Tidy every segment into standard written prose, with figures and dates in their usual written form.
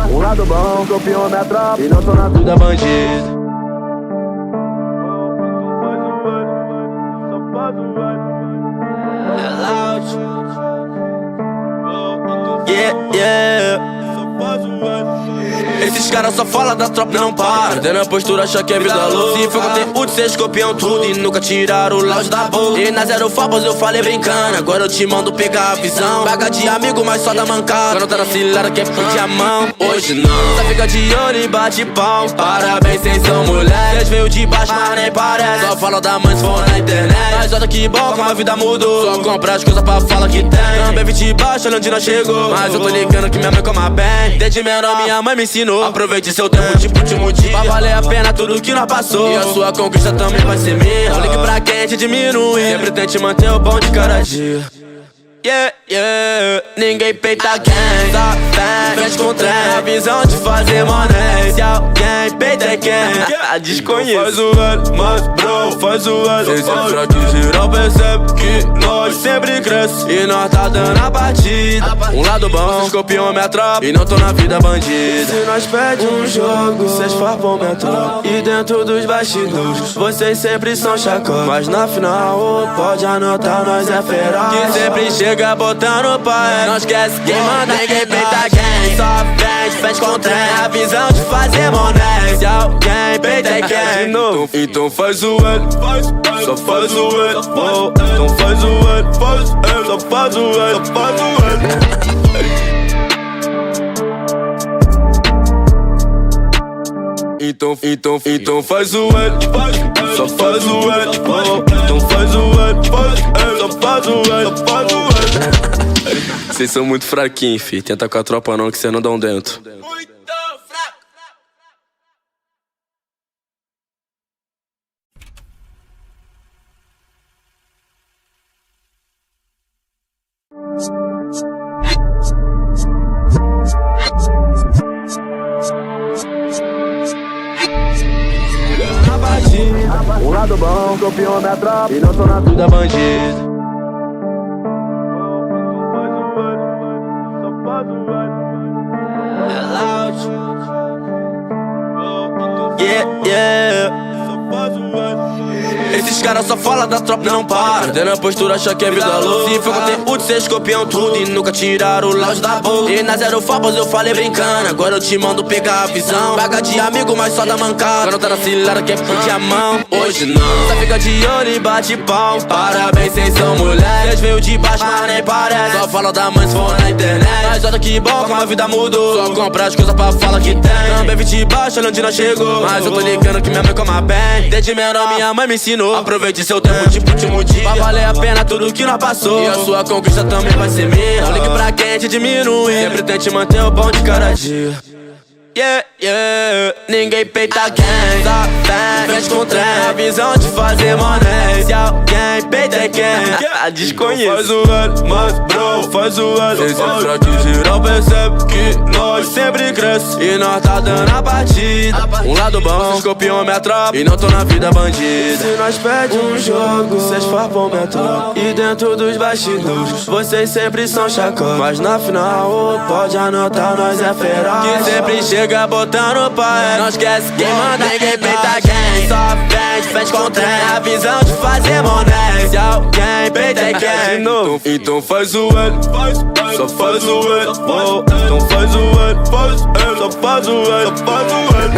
Um lado bom, campeão da tropa e não tô na vida bandido. Yeah, yeah. Esses caras só falam da tropa e não para. Perdendo a postura, acha que é vida louca. Se for conteúdo, cês copiam tudo e nunca tiraram o lounge da boca. E na Zero Fabos eu falei brincando, agora eu te mando pegar a visão. Paga de amigo, mas só da mancada. Quando tá na cilada, quer pedir a mão. Hoje não, só fica de olho e bate pau. Parabéns, cês são mulheres. Cês veio de baixo, mas nem parece. Só fala da mãe se for na internet. Mas olha que bom como a vida mudou. Só compra as coisas pra falar que tem. Também vim de baixo, olha onde nós chegou. Mas eu tô ligando que minha mãe coma bem. Desde menor minha mãe me ensinou. Aproveite seu tempo, tipo último dia. Pra valer a pena tudo que nós passou. E a sua conquista também vai ser minha. Não ligue pra quem te diminuir. Sempre tente manter o bom de cada dia. Yeah, yeah. Ninguém peita quem só vem frente com trem. A visão de fazer money. Se alguém peita é quem desconhece. Faz o L, mas bro, faz o L. Cês entram que geral percebe que nós sempre cresce. E nós tá dando a partida. Um lado bom, cês copiam minha tropa e não tô na vida bandida. Se nós pede um jogo, cês farpam minha tropa. E dentro dos bastidores, vocês sempre são chacota. Mas na final, pode anotar, nós é feroz. Que sempre chega botando pai. Não esquece quem manda, ninguém peita quem só vem de frente com o trem. A visão de fazer money. Se alguém peita é quem de novo. Então faz o L, só faz o L. Oh, então faz o L, só faz o L, só faz o L. Então faz o L, só faz o L. Oh, então faz o L, só faz o L, só faz o L. Cês são muito fraquinhos, fi. Tenta com a tropa não que cê não dá um dentro. Muito fraco. Um lado bom, campeão da tropa e não tô na vida bandido. Yeah, yeah. Esses caras só falam da tropa e não para. Perdendo a postura, acha que é vida louca. Se for conteúdo, cês copiam tudo e nunca tiraram o lounge da boca. E na Zero Fabos eu falei brincando, agora eu te mando pegar a visão. Paga de amigo, mas só da mancada. Quando tá na cilada, quer pedir a mão. Hoje não, só fica de olho e bate pau. Parabéns, cês são mulheres. Cês veio de baixo, mas nem parece. Só fala da mãe se for na internet. Mas olha que bom como a vida mudou. Só compra as coisas pra falar que tem. Também vim de baixo, olha onde nós chegou. Mas eu tô ligando que minha mãe coma bem. Desde menor minha mãe me ensinou. Aproveite seu tempo, tipo último dia. Pra valer a pena tudo que nós passou. E a sua conquista também vai ser minha. Não ligue pra quem te diminuir. Sempre tente manter o bom de cada dia. Yeah, yeah. Ninguém peita quem só vem frente com o trem. A visão de fazer money. Se alguém peita é quem desconhece. Faz o L, mas bro, faz o L. Cês entram que geral percebe que nós sempre cresce. E nós tá dando a partida. Um lado bom, cês copiam minha tropa e não tô na vida bandida. Se nós pede um jogo, cês farpam minha tropa. E dentro dos bastidores, vocês sempre são chacota. Mas na final, pode anotar, nós é feroz. Que sempre chega botando pai. Não esquece quem manda, ninguém peita quem só vem de frente com o trem. A visão de fazer money. Se alguém peita é quem de novo. Então faz o L, só faz o L. Oh, então faz o L, só faz o L, só faz o L.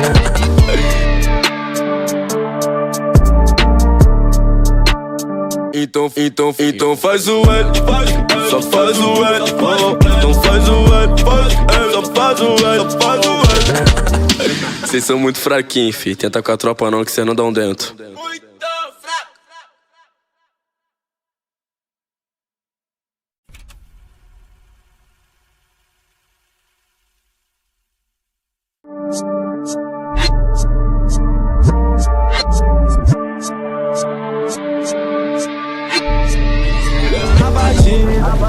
Então faz o L, só faz o L. Oh, então faz o L, só faz o L, só faz o L. Cês são muito fraquinhos, fi. Tenta com a tropa não que cê não dá um dentro. Muito fraco.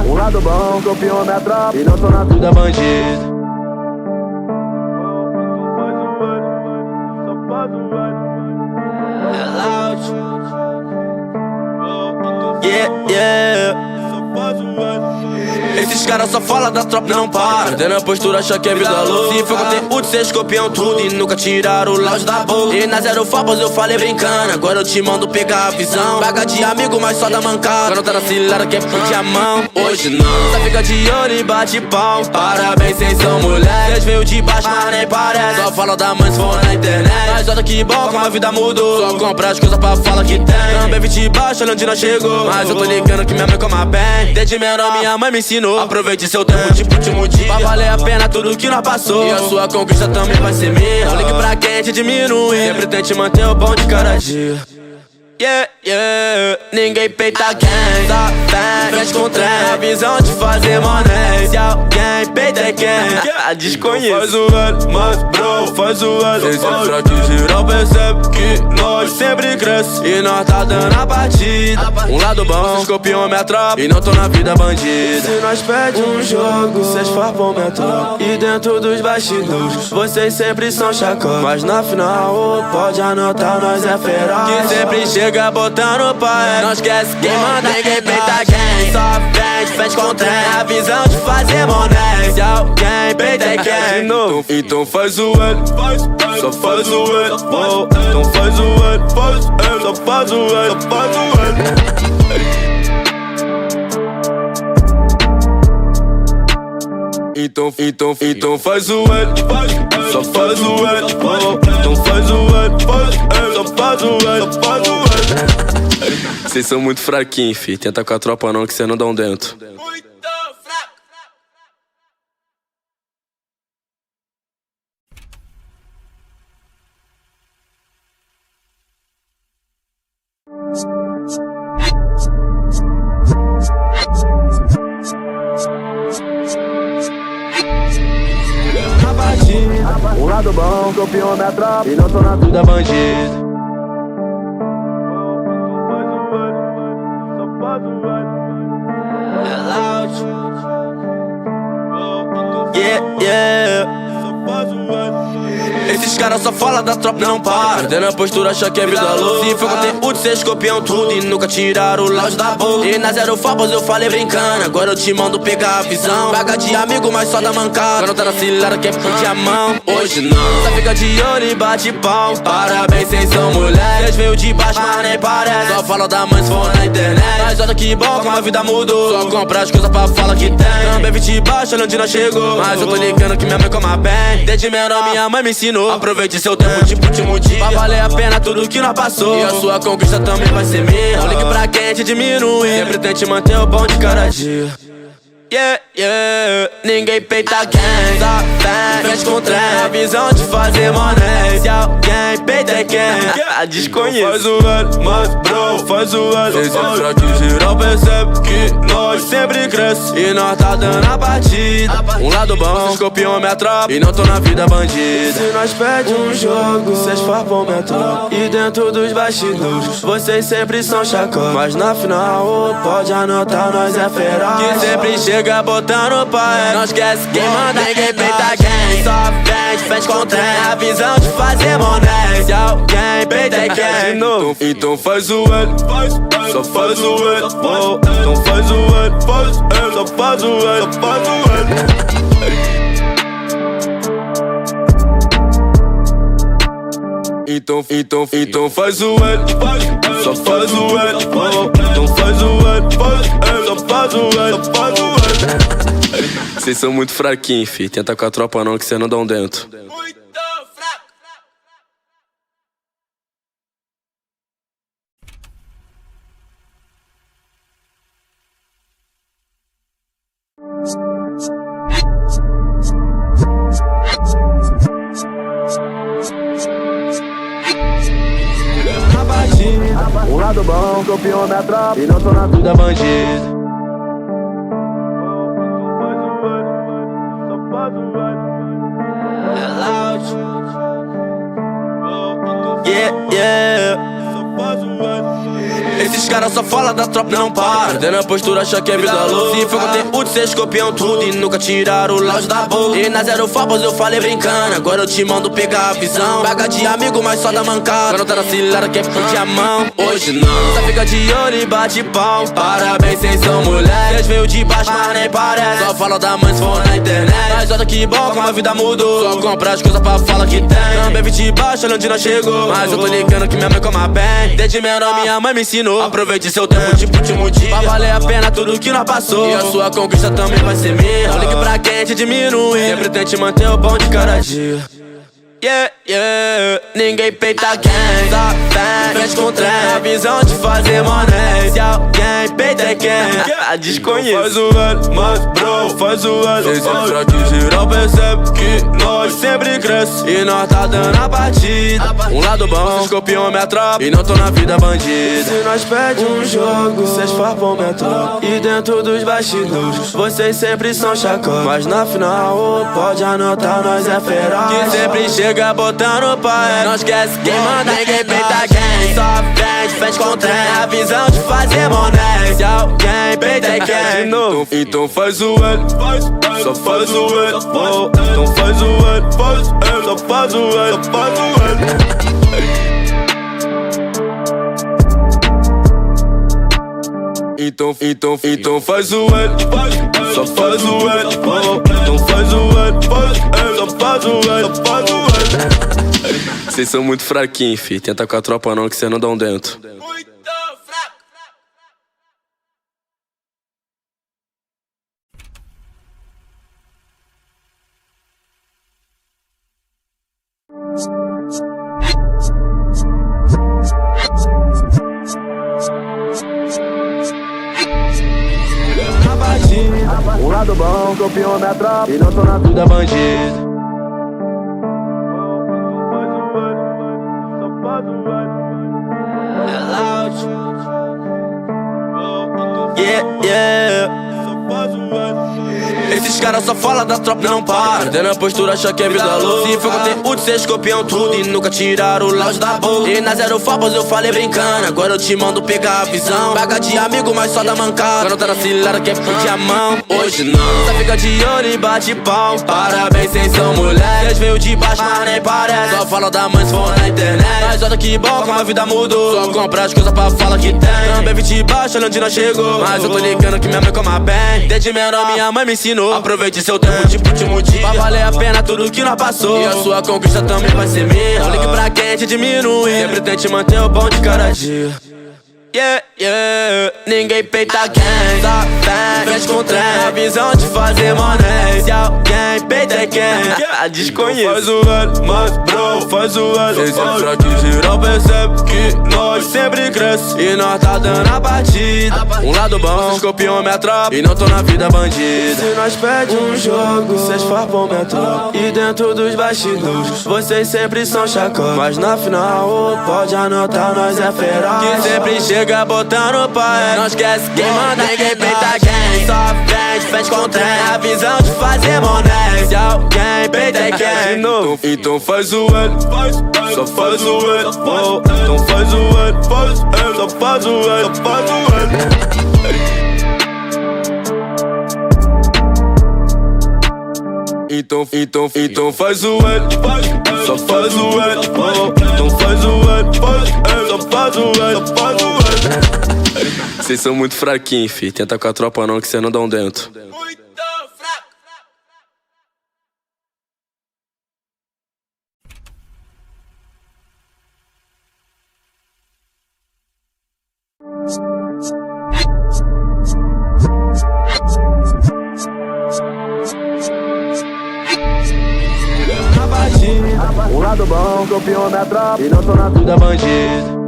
Um lado bom, campeão da tropa e não tô na vida bandido. Yeah, yeah. Esses caras só falam da tropa e não para. Perdendo a postura, acha que é vida louca. Se for conteúdo, cês copiam tudo e nunca tiraram o lounge da boca. E na zero fapas eu falei brincando, agora eu te mando pegar a visão. Paga de amigo, mas só da mancada. Quando tá na cilada, quer pedir a mão. Hoje não, só fica de olho e bate pau. Parabéns, cês são mulheres. Cês veio de baixo, mas nem parece. Só fala da mãe se for na internet. Mas olha que bom como a vida mudou. Só compra as coisas pra falar que tem. Também vim de baixo, olha onde nós chegou. Mas eu tô ligando que minha mãe coma bem. Desde menor minha mãe me ensinou. Aproveite seu tempo, tipo último dia. Pra valer a pena tudo que nós passou. E a sua conquista também vai ser minha. Não ligue pra quem te diminui. Sempre tente manter o bom de cada dia. Yeah, yeah, ninguém peita quem só vem, mexe com trem. A visão de fazer money. Se alguém peita é quem desconhece. Faz o velho, mas bro, faz o velho. Cês é fraco e geral percebe que nós sempre cresce. E nós tá dando a partida. Um lado bom, vocês copiam minha tropa e não tô na vida bandida. Se nós pede um jogo, cês farpam minha tropa. E dentro dos bastidores, vocês sempre são chacota. Mas na final, pode anotar, nós é feroz. Que sempre chega botando pai. Não esquece quem manda, ninguém peita quem só vende, fez com trem. A visão de fazer money. Se alguém peita é quem. Então faz o L, só faz o L. Então faz o L, só faz o L, só faz o L. Então faz o L, só faz o L. Então faz o L, só faz o L, só faz o L. Cês são muito fraquinhos, fi. Tenta com a tropa não que cê não dá um dentro. Muito fraco. Um lado bom, copiou minha tropa e não tô na vida bandida. Yeah, yeah. Esses caras só falam da tropa e não para. Perdendo a postura, acha que é vida louca. Se for conteúdo, cês copiam tudo e nunca tiraram o lounge da boca. E na zero fapas eu falei brincando, agora eu te mando pegar a visão. Paga de amigo, mas só da mancada. Quando tá na cilada, quer pedir a mão. Hoje não, só fica de olho e bate pau. Parabéns, cês são mulheres. Cês veio de baixo, mas nem parece. Só fala da mãe se for na internet. Mas olha que bom como a vida mudou. Só compra as coisas pra falar que tem. Também vim de baixo, olha onde nós chegou. Mas eu tô ligando que minha mãe coma bem. Desde menor minha mãe me ensinou. Aproveite seu tempo, tipo último dia. Pra valer a pena tudo que nós passou. E a sua conquista também vai ser minha. Não ligue pra quem te diminui. Sempre tente manter o bom de cada dia. Yeah, yeah, ninguém peita quem só vem, mexe com trem. A visão de fazer money. Se alguém peita é quem desconhece. Faz o velho, mas bro, faz o velho. Cês é fraco e geral percebe que nós sempre cresce. E nós tá dando a partida. Um lado bom, vocês copiam minha tropa e não tô na vida bandida. Se nós pede um jogo, cês farpam minha tropa. E dentro dos bastidores, vocês sempre são chacota. Mas na final, pode anotar, nós é feroz. Que sempre chega botando pai. Não esquece quem manda, ninguém peita quem só vende, fez com trem. A visão de fazer money. Se alguém peita é quem. Então faz o L, só faz o L. Então faz o L, só faz o L, só faz o L. Então faz o L, só faz o L. Então faz o L, só faz o L, só faz o L. Cês são muito fraquinhos, fi. Tenta com a tropa não que cê não dá um dentro. Muito fraco. Um lado bom, copiou minha tropa e não tô na vida bandida. Yeah, yeah. Esses caras só falam da tropa e não para. Perdendo a postura, acha que é vida louca. Se for conteúdo, cês copiam tudo e nunca tiraram o lounge da boca. E na Zero Fabos eu falei brincando, agora eu te mando pegar a visão. Paga de amigo, mas só da mancada. Quando tá na cilada, quer pedir a mão. Hoje não, só fica de olho e bate pau. Parabéns, cês são mulheres. Cês veio de baixo, mas nem parece. Só fala da mãe se for na internet. Mas olha que bom como a vida mudou. Só compra as coisas pra falar que tem. Também vim de baixo, olha onde nós chegou. Mas eu tô ligando que minha mãe coma bem. Desde menor minha mãe me ensinou. Aproveite seu tempo tipo último dia, pra valer a pena tudo que nós passou. E a sua conquista também vai ser minha. Não ligue pra quem te diminui. Sempre tente manter o bom de cada dia. Yeah, yeah, ninguém peita quem só vem, frente com trem. A visão de fazer money. Se alguém peita quem desconheço. Faz o L, mas bro, faz o L. Cês entram aqui geral percebe que nós sempre cresce. E nós tá dando a partida. Um lado bom, vocês copiam minha tropa e não tô na vida bandida. Se nós perde um jogo, cês farpam minha tropa. E dentro dos bastidores, vocês sempre são chacota. Mas na final, pode anotar, nós é feroz. Que sempre chega botando pai. Não esquece quem manda, ninguém peita quem. Só vem de frente com trem. A visão de fazer money. Se alguém peita quem. Então faz o L, só faz o L. Então faz o L, só faz o L, só faz o L. Então faz o L, só faz o L. Então faz o L, só faz o L, só faz o L. Cês são muito fraquinhos, fi. Tenta com a tropa não que cê não dão dentro. Muito fraco. Um lado bom, copiou minha tropa e não tô na vida bandida. Yeah, yeah. Esses caras só falam da tropa e não para. Perdendo a postura, acha que é vida louca. Se for conteúdo, cês copiam tudo e nunca tiraram o lounge da boca. E na Zero Fabos eu falei brincando, agora eu te mando pegar a visão. Paga de amigo, mas só da mancada. Quando tá na cilada, quer pedir a mão. Hoje não, só fica de olho e bate pau. Parabéns, cês são mulheres. Cês veio de baixo, mas nem parece. Só fala da mãe se for na internet. Mas olha que bom como a vida mudou. Só compra as coisas pra falar que tem. Também vim de baixo, olha onde nós chegou. Mas eu tô ligando que minha mãe coma bem. Desde menor minha mãe me ensinou. Aproveite seu tempo tipo último dia, pra valer a pena tudo que nós passou. E a sua conquista também vai ser minha. Não ligue pra quem te diminui. Sempre tente manter o bom de cada dia. Yeah, yeah, ninguém peita quem só vem, frente com trem. A visão de fazer money. Se alguém peita quem desconheço. Faz o L, mas bro, faz o L. Cês entram aqui geral percebe que nós sempre cresce. E nós tá dando a partida. Um lado bom, vocês copiam minha tropa e não tô na vida bandida. Se nós perde um jogo, cês farpam minha tropa. E dentro dos bastidores, vocês sempre são chacota. Mas na final, pode anotar, nós é feroz. Que sempre chega botando pai. Não esquece quem manda, ninguém peita quem. Só vem de frente com trem. A visão de fazer money. Se alguém peita quem. Então faz o L, só faz o L. Então faz o L, só faz o L, só faz o L. Então faz o L, só faz o L. Então faz o L, só faz o L, só faz o L. Cês são muito fraquinhos, fi. Tenta com a tropa não que cê não dão dentro. Muito fraco. Um lado bom, copiou minha tropa e não tô na vida bandida.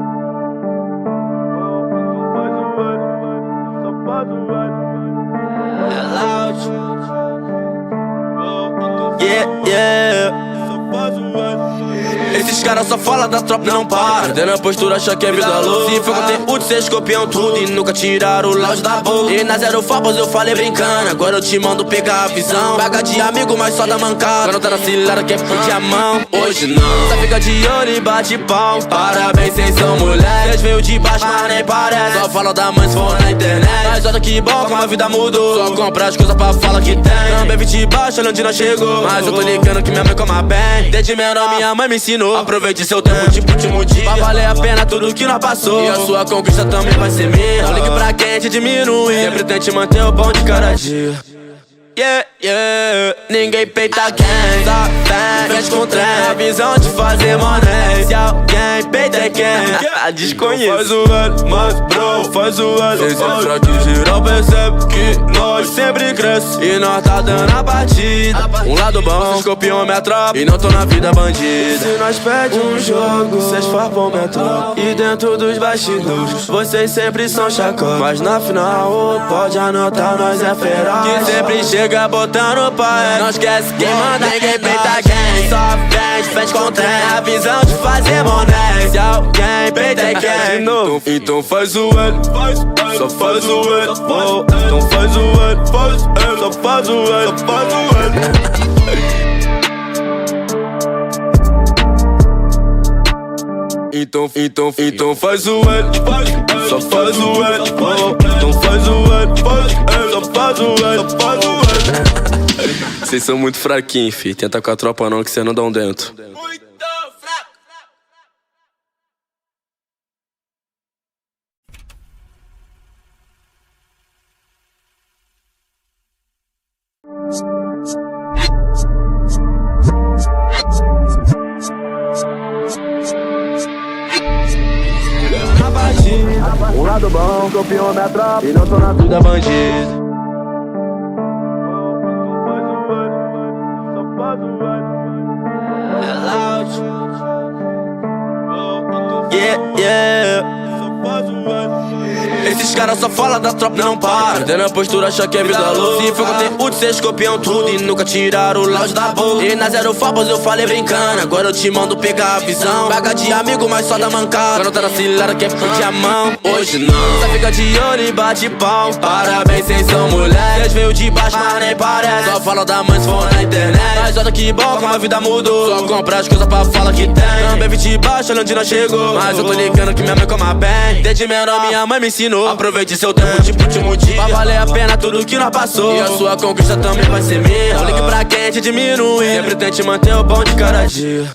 Yeah, yeah. Esses caras só falam da tropa e não para. Perdendo a postura, acha que é vida louca. Se for conteúdo, cês copiam tudo e nunca tiraram o lounge da boca. E na Zero Fabos eu falei brincando, agora eu te mando pegar a visão. Paga de amigo, mas só da mancada. Quando tá na cilada, quer pedir a mão. Hoje não, só fica de olho e bate pau. Parabéns, cês são mulheres. Cês veio de baixo, mas nem parece. Só fala da mãe se for na internet. Mas olha que bom, como a vida mudou. Só comprar as coisas pra falar que tem. Também vi de baixo, olha onde nós chegou. Mas eu tô ligando que minha mãe coma bem. Desde menor minha mãe me ensinou. Aproveite seu tempo, tipo último dia. Pra valer a pena tudo que nós passou. E a sua conquista também vai ser minha. Não ligue pra quem te diminuir. Sempre tente manter o bom de cada dia. Yeah, yeah, ninguém peita quem tá bem, frente com trem. A visão de fazer money. Se alguém peita é quem desconhece. Faz o L, mas bro, faz o L. Cês é fraco e geral percebe que nós sempre cresce. E nós tá dando a partida. Um lado bom, vocês copiam minha tropa e não tô na vida bandida. Se nós pede um jogo, cês farpam minha tropa. E dentro dos bastidores, vocês sempre são chacota. Mas na final, pode anotar, nós é feroz. Que sempre chega botando pai. Não esquece quem manda, ninguém peita quem. Só vem de frente com trem. A visão de fazer money. Se alguém peita é quem. Então faz o L, só faz o L. Então faz o L, só faz o L, só faz o L. Então faz o L, só faz o L. Então faz o L, só faz o L, só faz o L. Cês são muito fraquinhos, fi. Tenta com a tropa não que cê não dá um dentro. Um lado bom, copiou minha tropa e não tô na vida bandida. Yeah, yeah. Esses caras só falam da tropa e não para. Perdendo a postura, acha que é vida louca. Se for conteúdo, cês copiam tudo e nunca tiraram o lounge da boca. E na Zero Fabos eu falei brincando, agora eu te mando pegar a visão. Paga de amigo, mas só da mancada. Quando tá na cilada, quer pedir a mão. Hoje não, só fica de olho e bate pau. Parabéns, cês são mulheres. Cês veio de baixo, mas nem parece. Só fala da mãe se for na internet. Mas olha que bom, como a vida mudou. Só comprar as coisas pra falar que tem. Também vi de baixo, olha onde nós chegou. Mas eu tô ligando que minha mãe coma bem. Desde menor minha mãe me ensinou. Aproveite seu tempo, tipo último dia. Pra valer a pena tudo que nós passou. E a sua conquista também vai ser minha. Não ligue pra quem te diminuir. Sempre tente manter o bom de cada dia.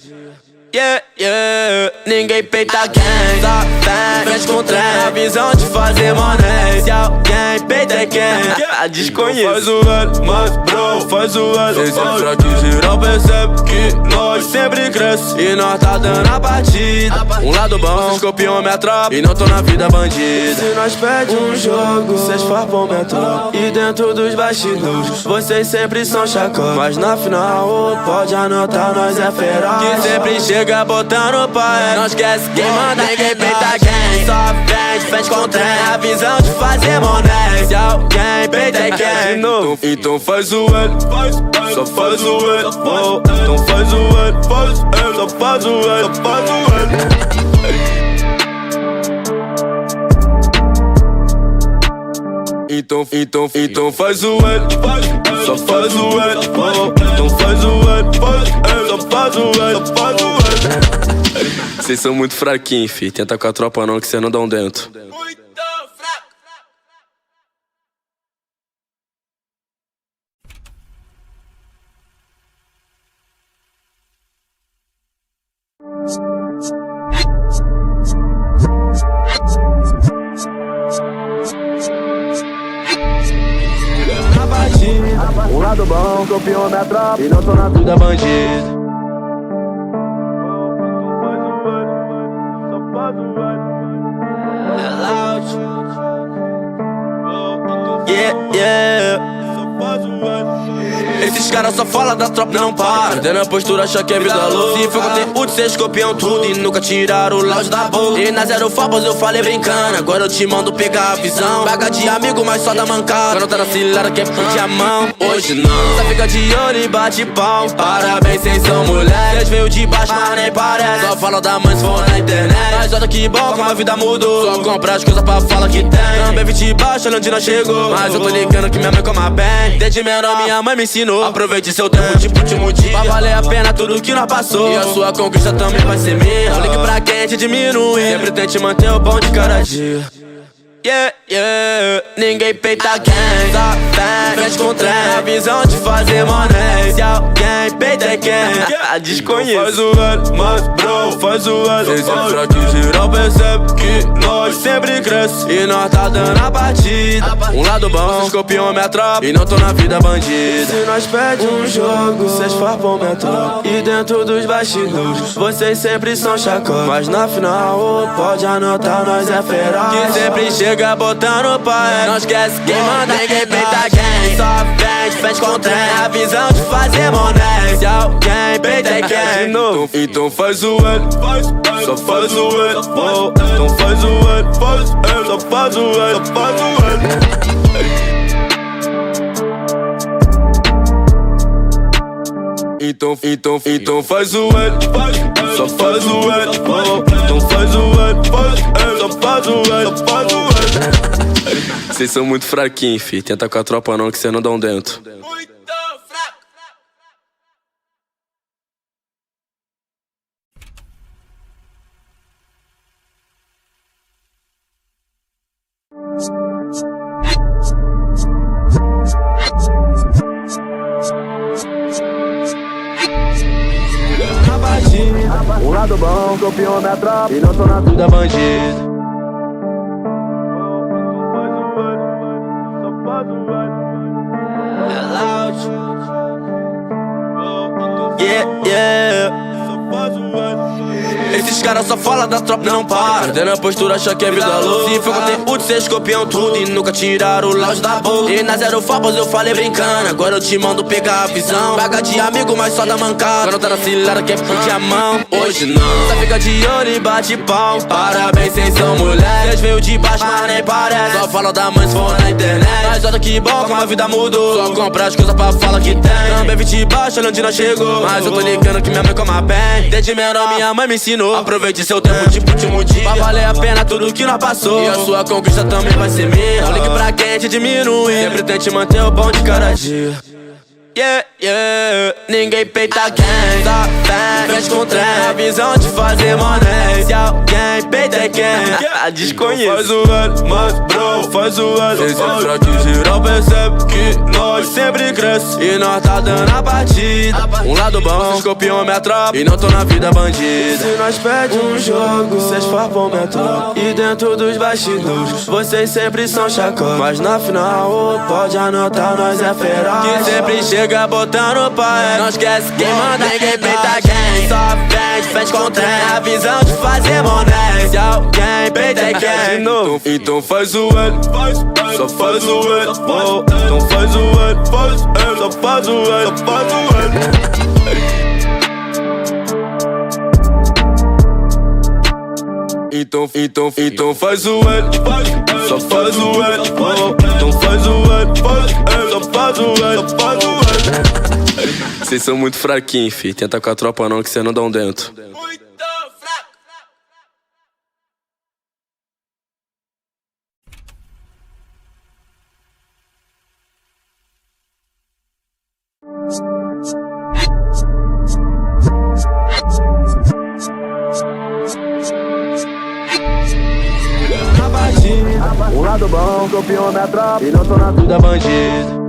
Yeah, yeah, ninguém peita quem tá bem, frente com trem. A visão de fazer money. Se alguém peita é quem desconhece. Então faz o L, mas bro, faz o L. Cês é fraco e geral percebe que nós sempre cresce. E nós tá dando a partida. Um lado bom, vocês copiam minha tropa e não tô na vida bandida. Se nós pede um jogo, cês farpam minha tropa. E dentro dos bastidores, vocês sempre são chacota. Mas na final, pode anotar, nós é feroz. Que sempre chega botando pai. Não esquece quem manda, ninguém peita quem. Só vem de frente com trem. A visão de fazer money. Se alguém peita é quem. Então faz o L, só faz o L. Então faz o L, só faz o L, só faz o L. Então faz o L, só faz o L. Então faz o L, só faz o L, só faz o L. Cês são muito fraquinhos, fi. Tenta com a tropa não que cê não dá um dentro. Um lado bom, copiou minha tropa e não tô na vida bandida. Yeah, yeah. Esses caras só falam da tropa e não para. Perdendo a postura, acha que é vida louca. Se for conteúdo, cês copiam tudo e nunca tiraram o lounge da boca. E na Zero Fabos eu falei brincando, agora eu te mando pegar a visão. Paga de amigo, mas só da mancada. Quando tá na cilada, quer pedir a mão. Hoje não, só fica de olho e bate pau. Parabéns, cês são mulheres. Eles veio de baixo, mas nem parece. Só falam da mãe se for na internet. Mas olha que bom como a vida mudou. Só comprar as coisas pra falar que tem. Também vim de baixo, olha onde nós chegou. Mas eu tô ligando que minha mãe coma bem. Desde menor minha mãe me ensinou. Aproveite seu tempo tipo último dia, pra valer a pena tudo que nós passou. E a sua conquista também vai ser minha. Não ligue pra quem te diminui. Sempre tente manter o bom de cada dia. Yeah, yeah, ninguém peita quem só vem, frente com trem. A visão de fazer money. Se alguém peita é quem desconhece. Faz o L, mas bro, faz o L. Cês entram que geral percebe que nós sempre cresce. E nós tá dando a partida. Um lado bom, vocês copiam minha tropa e não tô na vida bandida. Se nós pede um jogo, cês farpam minha tropa. E dentro dos bastidores, vocês sempre são chacota. Mas na final, pode anotar, nós é feroz. Que sempre chega botando pai. Não esquece quem manda, ninguém peita quem só vem de frente com o trem. A visão de fazer money. Se alguém peita é quem de novo. Então faz o L, só faz o L. Então faz o L, só faz o L, só faz o L. Então faz o L, só faz o L. Então faz o L, só faz o L, só faz o L. Vocês são muito fraquinhos, fi. Tenta com a tropa não que cê não dá um dentro. Muito fraco. Um lado bom, copiou minha tropa e não tô na vida bandida. Yeah, yeah. Esses caras só falam da tropa, não para. Perdendo a postura, acha que é vida louca. Se for conteúdo, cês copiam tudo e nunca tiraram o lounge da boca. E na Zero Fabos eu falei brincando, agora eu te mando pegar a visão. Paga de amigo, mas só da mancada. Quando tá na cilada, quer pedir a mão. Hoje não, só fica de olho e bate pau. Parabéns, cês são mulheres. Cês veio de baixo, mas nem parece. Só falam da mãe se for na internet. Mas olha que bom como a vida mudou. Só comprar as coisas pra falar que tem. Também vim de baixo, olha onde nós chegou. Mas eu tô ligando que minha mãe coma bem. Desde menor minha mãe me ensinou. Aproveite seu tempo tipo último dia, pra valer a pena tudo que nós passou. E a sua conquista também vai ser minha. Não ligue pra quem te diminui. Sempre tente manter o bom de cada dia. Yeah, yeah, ninguém peita quem só vem, frente com trem. A visão de fazer money. Se alguém peita é quem desconhece. Faz o L, mas bro, faz o L. Cês entram que geral percebe que nós sempre cresce. E nós tá dando a partida. Um lado bom, vocês copiam minha tropa e não tô na vida bandida. Se nós pede um jogo, cês farpam minha tropa. E dentro dos bastidores, vocês sempre são chacota. Mas na final, pode anotar, nós é feroz. Que sempre chega botando pai. Não esquece quem manda, ninguém peita quem só vem de frente com o trem. A visão de fazer money. Se alguém peita é quem de novo. Então faz o L, só faz o L. Então faz o L, só faz o L, só faz o L. Então faz o L, só faz o L. Então faz o L, só faz o L, só faz o L. Vocês são muito fraquinhos, fi. Tenta com a tropa não que cê não dá um dentro. Muito fraco. um lado bom, copiou minha tropa e não tô na vida bandida.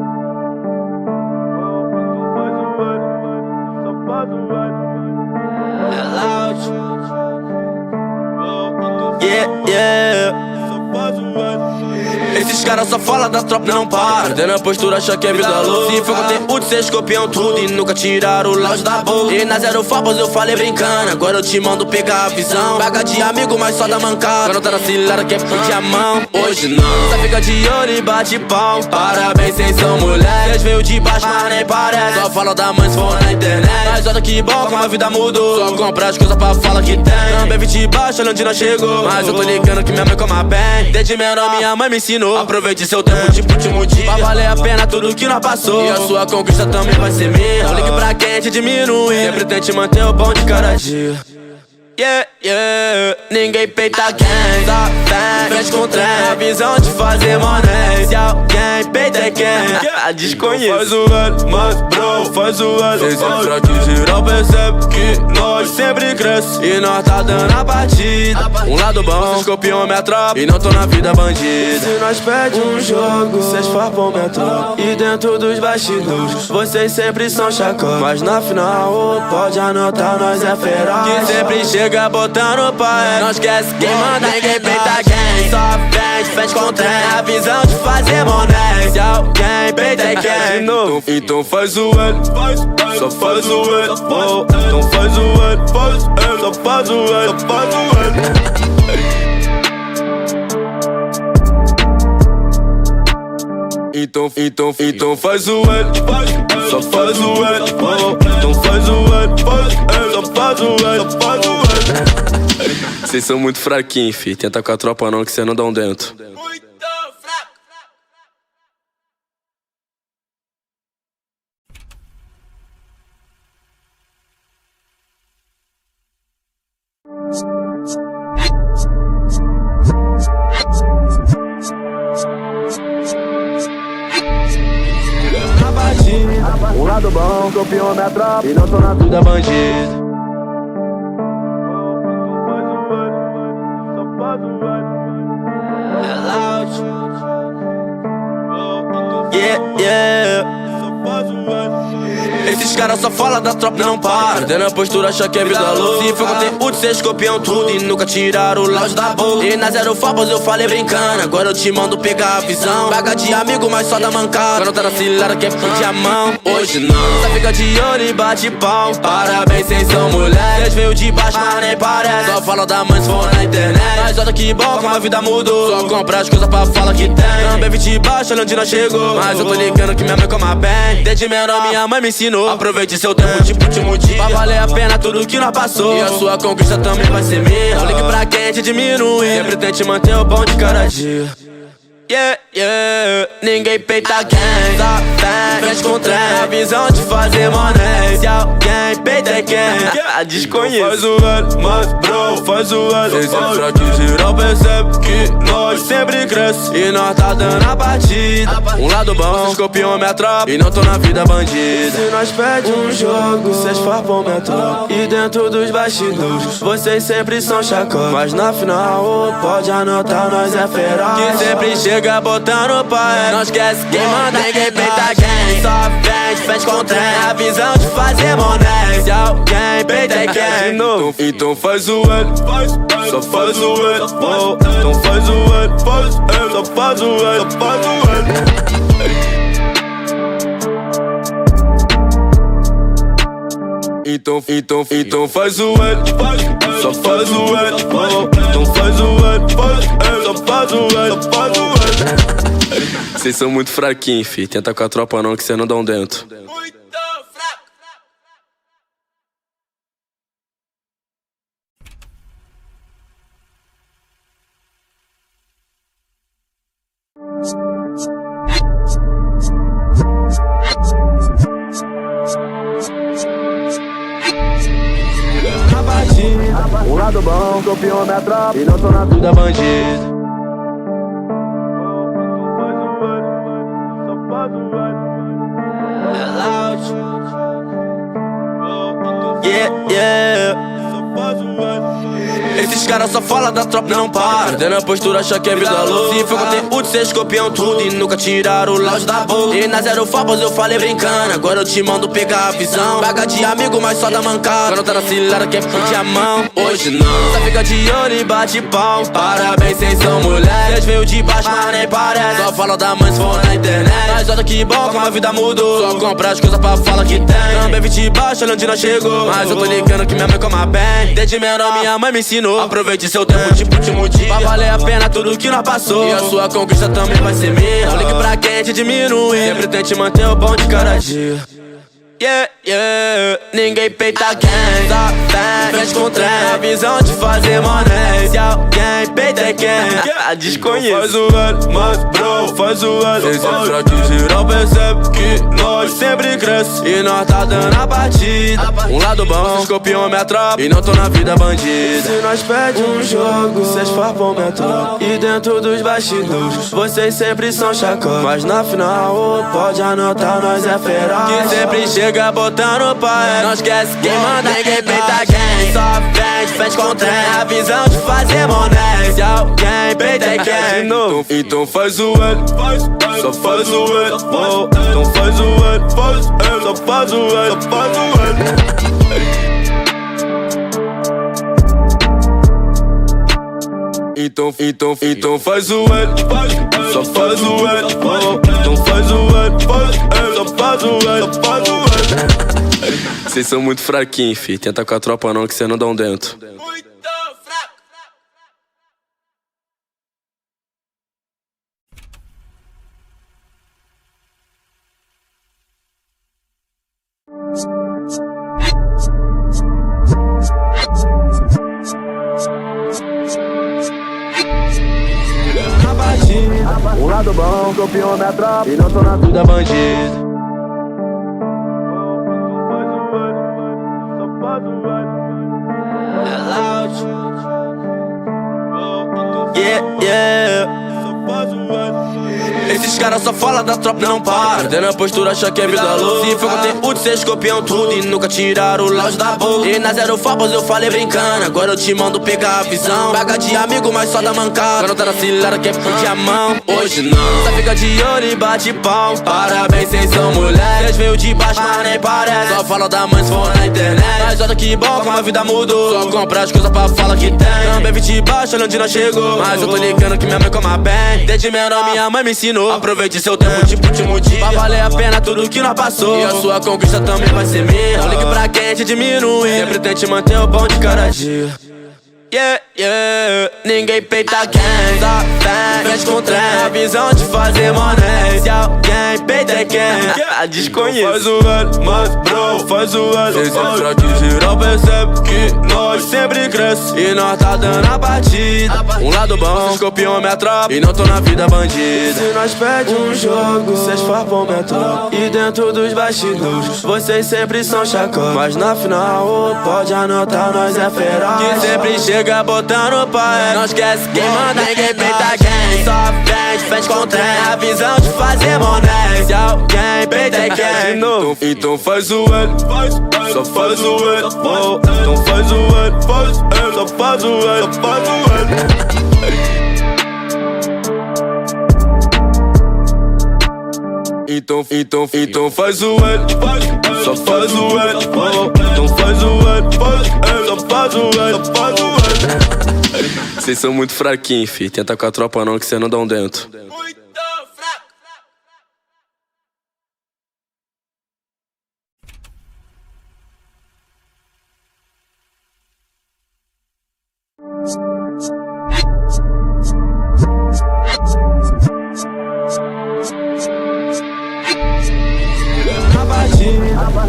Yeah, yeah. Esses caras só falam da tropa, não para. Perdendo a postura, acha que é vida louca. Se for conteúdo, cês copiam tudo e nunca tiraram o lounge da boca. E na Zero Fabos eu falei brincando, agora eu te mando pegar a visão. Paga de amigo, mas só da mancada. Quando tá na cilada, quer pedir a mão. Hoje não, só fica de olho e bate pau. Parabéns, cês são mulheres. Cês veio de baixo, mas nem parece. Só falam da mãe se for na internet. Mas olha que bom como a vida mudou. Só comprar as coisas pra falar que tem. Também vim de baixo, olha onde nós chegou. Mas eu tô ligando que minha mãe coma bem. Desde menor minha mãe me ensinou. Aproveite seu tempo tipo último dia, vai valer a pena tudo que nós passou. E a sua conquista também vai ser minha. Não ligue pra quem te diminui, sempre tente manter o bom de cada dia. Yeah, yeah, ninguém peita quem só vem, frente com trem, a visão de fazer money. Se alguém peita quem desconhece, faz o velho, mas bro, faz o velho. Cês é fraco e geral percebe que nós sempre cresce e nós tá dando a partida. Um lado bom, vocês copiam minha tropa e não tô na vida bandida. Se nós perde um jogo, cês farpam minha tropa. E dentro dos bastidores, vocês sempre são chacota. Mas na final, pode anotar, nós é feral. Que sempre chega botando pai, não esquece quem manda, ninguém peita quem só vem de frente com o trem, a visão de fazer money. Se alguém peita quem de novo, então faz o L, só faz o L, oh, então faz o L, só faz o L, só faz o L. Então faz o L, só faz o L, oh, então faz o L, só faz o L, só faz o L. Cês são muito fraquinhos, fi. Tenta com a tropa não que cê não dá um dentro. Muito fraco. Um lado bom, copiou minha tropa e não tô na vida bandida. Yeah, yeah. Esses caras só falam da tropa e não param. Perdendo a postura, acham que é vida louca. Se for conteúdo, cês copiam tudo e nunca tiraram o lounge da boca. E na zero favos eu falei brincando, agora eu te mando pegar a visão. Paga de amigo, mas só da mancada. Quando tá na cilada, quer pedir a mão. Hoje não, só fica de olho e bate pau. Parabéns, cês são mulheres. Cês veio de baixo, mas nem parece. Só falam da mãe se for na internet. Mas olha que bom como a vida mudou. Só compra as coisas pra falar que tem. Também vim de baixo, olha onde nós chegou. Mas eu tô ligando que minha mãe coma bem. Desde menor minha mãe me ensinou. Aproveite seu tempo tipo último dia, vai valer a pena tudo que nós passou. E a sua conquista também vai ser minha. Não ligue pra quem te diminui, sempre tente manter o bom de cada dia. Yeah, yeah, ninguém peita quem só vem, frente com trem, a visão de fazer money. Se alguém peita quem desconhece, faz o L, mas bro, faz o L. Cês é fraco e geral percebe que nós sempre cresce e nós tá dando a partida. Um lado bom, vocês copiam minha tropa e não tô na vida bandida. Se nós perde um jogo, cês farpam minha tropa. E dentro dos bastidores, vocês sempre são chacota. Mas na final, pode anotar, nós é feral. Que sempre chega botando pai, não esquece quem manda, ninguém peita quem só vem de frente com o trem, a visão de fazer money. Se alguém peita quem de novo, então faz o L, só faz o L, oh, então faz o L, só faz o L, só faz o L. Então faz o L, só faz o L, oh, então faz o L, só faz o L, só faz o L. Cês são muito fraquinhos, fi. Tenta com a tropa não que cê não dá um dentro. Muito fraco. Um lado bom, copiou minha tropa e não tô na vida bandida. Yeah, yeah. Esses caras só falam da tropa e não param. Perdendo a postura, acham que é vida louca. Se for conteúdo, cês copiam tudo e nunca tiraram o lounge da boca. E na zero favos eu falei brincando, agora eu te mando pegar a visão. Paga de amigo, mas só da mancada. Quando tá na cilada, quer pedir a mão. Hoje não, só fica de olho e bate pau. Parabéns, cês são mulheres. Cês veio de baixo, mas nem parece. Só falam da mãe se for na internet. Mas olha que bom como a vida mudou. Só compra as coisas pra falar que tem. Também vim de baixo, olha onde nós chegou. Mas eu tô ligando que minha mãe coma bem. Desde menor minha mãe me ensinou. Aproveite seu tempo tipo último dia, vai valer a pena tudo que nós passou. E a sua conquista também vai ser minha. Não ligue pra quem te diminui, sempre tente manter o bom de cada dia. Yeah, yeah, ninguém peita quem só tem frente com trem, a visão de fazer mané. Se alguém peita quem desconhece. Faz o L, mas bro, faz o L. Cês entram que geral percebe que nós sempre cresce e nós tá dando a partida. Um lado bom, vocês copiam minha tropa e não tô na vida bandida. Se nós perde um jogo, cês farpam minha tropa. E dentro dos bastidores, vocês sempre são chacota. Mas na final, pode anotar, nós é feroz. Que sempre chega botando pai. Não esquece quem manda, ninguém peita quem. Só vem de frente com trem, a visão de fazer moné. Se alguém peita quem, então faz o L, só faz o L. Então faz o L, só faz o L, só faz o L. Então faz o L, só faz o L. Então faz o L, só faz o L, só faz o L. Cês são muito fraquinhos, fi. Tenta com a tropa não que cê não dão dentro. Um lado bom, copiou minha tropa e não tô na Tudo é bandido. Yeah, yeah. Esses caras só falam da tropa, não para. Perdendo a postura, acha que é vida louca. Se for conteúdo, cês copiam tudo e nunca tiraram o lounge da boca. E na Zero Fabos eu falei brincando, agora eu te mando pegar a visão. Paga de amigo, mas só da mancada. Quando tá na cilada, quer pedir a mão. Hoje não, só fica de olho e bate pau. Parabéns, cês são mulheres. Cês veio de baixo, mas nem parece. Só falam da mãe se for na internet. Mas olha que bom, como a vida mudou. Só comprar as coisas pra falar que tem. Também vim de baixo, olha onde nós chegou. Mas eu tô ligando que minha mãe coma bem. Desde menor minha mãe me ensinou. Aproveite seu tempo tipo último dia, pra valer a pena tudo que nós passou. E a sua conquista também vai ser minha. Não ligue pra quem te diminuir, sempre tente manter o bom de cada dia. Yeah, yeah, ninguém peita quem só tem frente com trem, a visão de fazer mané. Se alguém peita quem desconhece. Faz o L, mas bro, faz o L. Cês entram que geral percebe que nós sempre cresce e nós tá dando a partida. Um lado bom, vocês copiam minha tropa e não tô na vida bandida. Se nós perde um jogo, cês farpam minha tropa. E dentro dos bastidores, vocês sempre são chacota. Mas na final, pode anotar, nós é feroz. Que sempre chega botando pai. Não esquece quem manda, ninguém peita quem. Só vem de frente com trem, a visão de fazer moné. Se alguém peita quem, então faz o L, só faz o L. Então faz o L, só faz o L, só faz o L. Então faz o L, só faz o L. Então faz o L, só faz o L, só faz o L. Cês são muito fraquinhos, fi. Tenta com a tropa não que cê não dão dentro.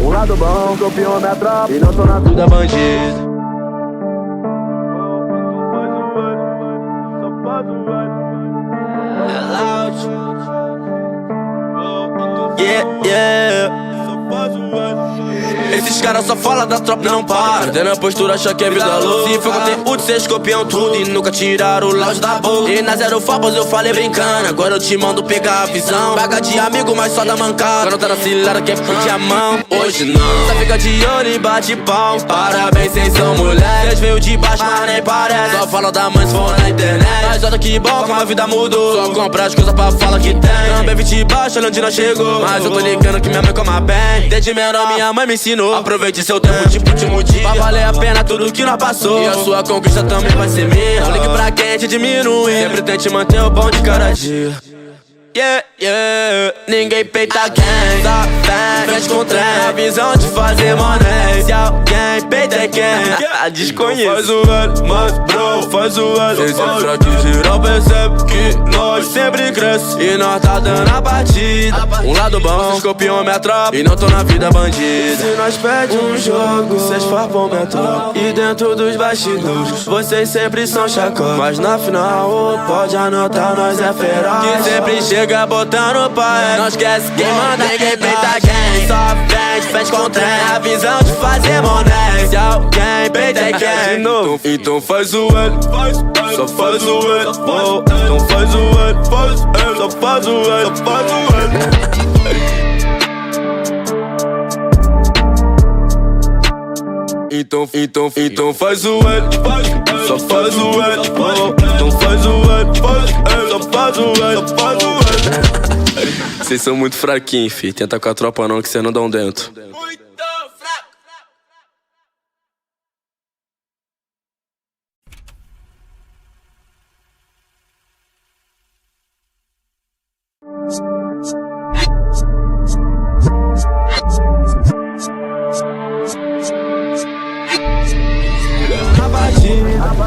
Um lado bom, copiou minha tropa e não tô na Tudo é bandido. Yeah, yeah. Esses caras só falam da tropa, não para. Perdendo a postura, acha que é vida louca. Se for conteúdo, cês copiam tudo e nunca tiraram o lounge da boca. E na Zero Fabos eu falei brincando, agora eu te mando pegar a visão. Paga de amigo, mas só da mancada. Quando tá na cilada, quer pedir a mão. Hoje não, só fica de olho e bate pau. Parabéns, cês são mulheres. Cês veio de baixo, mas nem parece. Só falam da mãe se for na internet. Mas olha que bom, como a vida mudou. Só comprar as coisas pra falar que tem. Também vim de baixo, olha onde nós chegou. Mas eu tô ligando que minha mãe coma bem. Desde menor minha mãe me ensinou. Aproveite seu tempo tipo último dia, pra valer a pena tudo que nós passou. E a sua conquista também vai ser minha. Não ligue pra quem te diminuir, sempre tente manter o bom de cada dia. Yeah, yeah, ninguém peita quem só tem frente com trem, a visão de fazer mané. Se alguém peita quem desconhece. Faz o L, mas bro, bro, faz o L. Cês é fraco e geral percebe que nós sempre cresce. E nós tá dando a partida. Um lado bom, cês copiam minha tropa e não tô na vida bandida. Se nós perde um jogo, cês farpam minha tropa. E dentro dos bastidores, vocês sempre são chacota. Mas na final, pode anotar, nós é feroz. Que sempre chega botando pai. Não esquece quem manda, ninguém peita quem. Só frente com trem. A visão de fazer moné. Se alguém peita quem. Então faz o L, só faz o L. Oh, então faz o L, só faz o L, só faz o L. Então faz o L, só faz o L. Oh, então faz o L, só faz o L, só faz o L. Cês são muito fraquinhos, fi. Tenta com a tropa não que cê não dão dentro.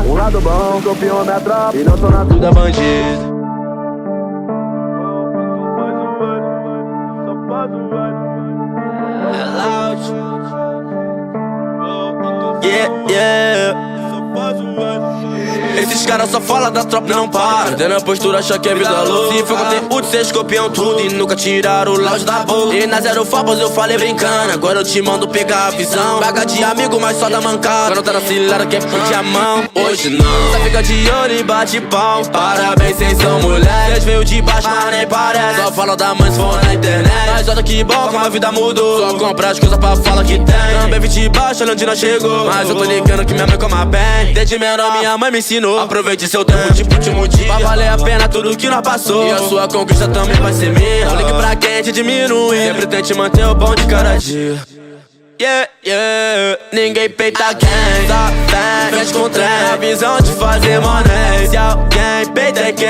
Um lado bom, copiou minha tropa e não tô na vida bandido. Esses caras só falam da tropa e não para. Perdendo a postura, acha que é vida louca. Se for conteúdo, cês copiam tudo e nunca tiraram o lounge da boca. E na zero fabas eu falei brincando, agora eu te mando pegar a visão. Paga de amigo, mas só da mancada. Quando tá na cilada, quer pedir a mão. Hoje não, só fica de olho e bate pau. Parabéns, cês são mulher. Cês veio de baixo, mas nem parece. Só fala da mãe se for na internet. Mas olha que bom, como a vida mudou. Só compra as coisas pra falar que tem. Também vim de baixo, olha onde nós chegou. Mas eu tô ligando que minha mãe coma bem. Desde menor minha mãe me ensinou. Aproveite seu tempo, tipo último dia. Vai valer a pena tudo que nós passou. E a sua conquista também vai ser minha. Não ligue pra quem te diminuir. Sempre tente manter o bom de cada dia. Yeah, yeah, ninguém peita quem. Só vem, frente com trem. A visão de fazer moné. Se alguém peita quem,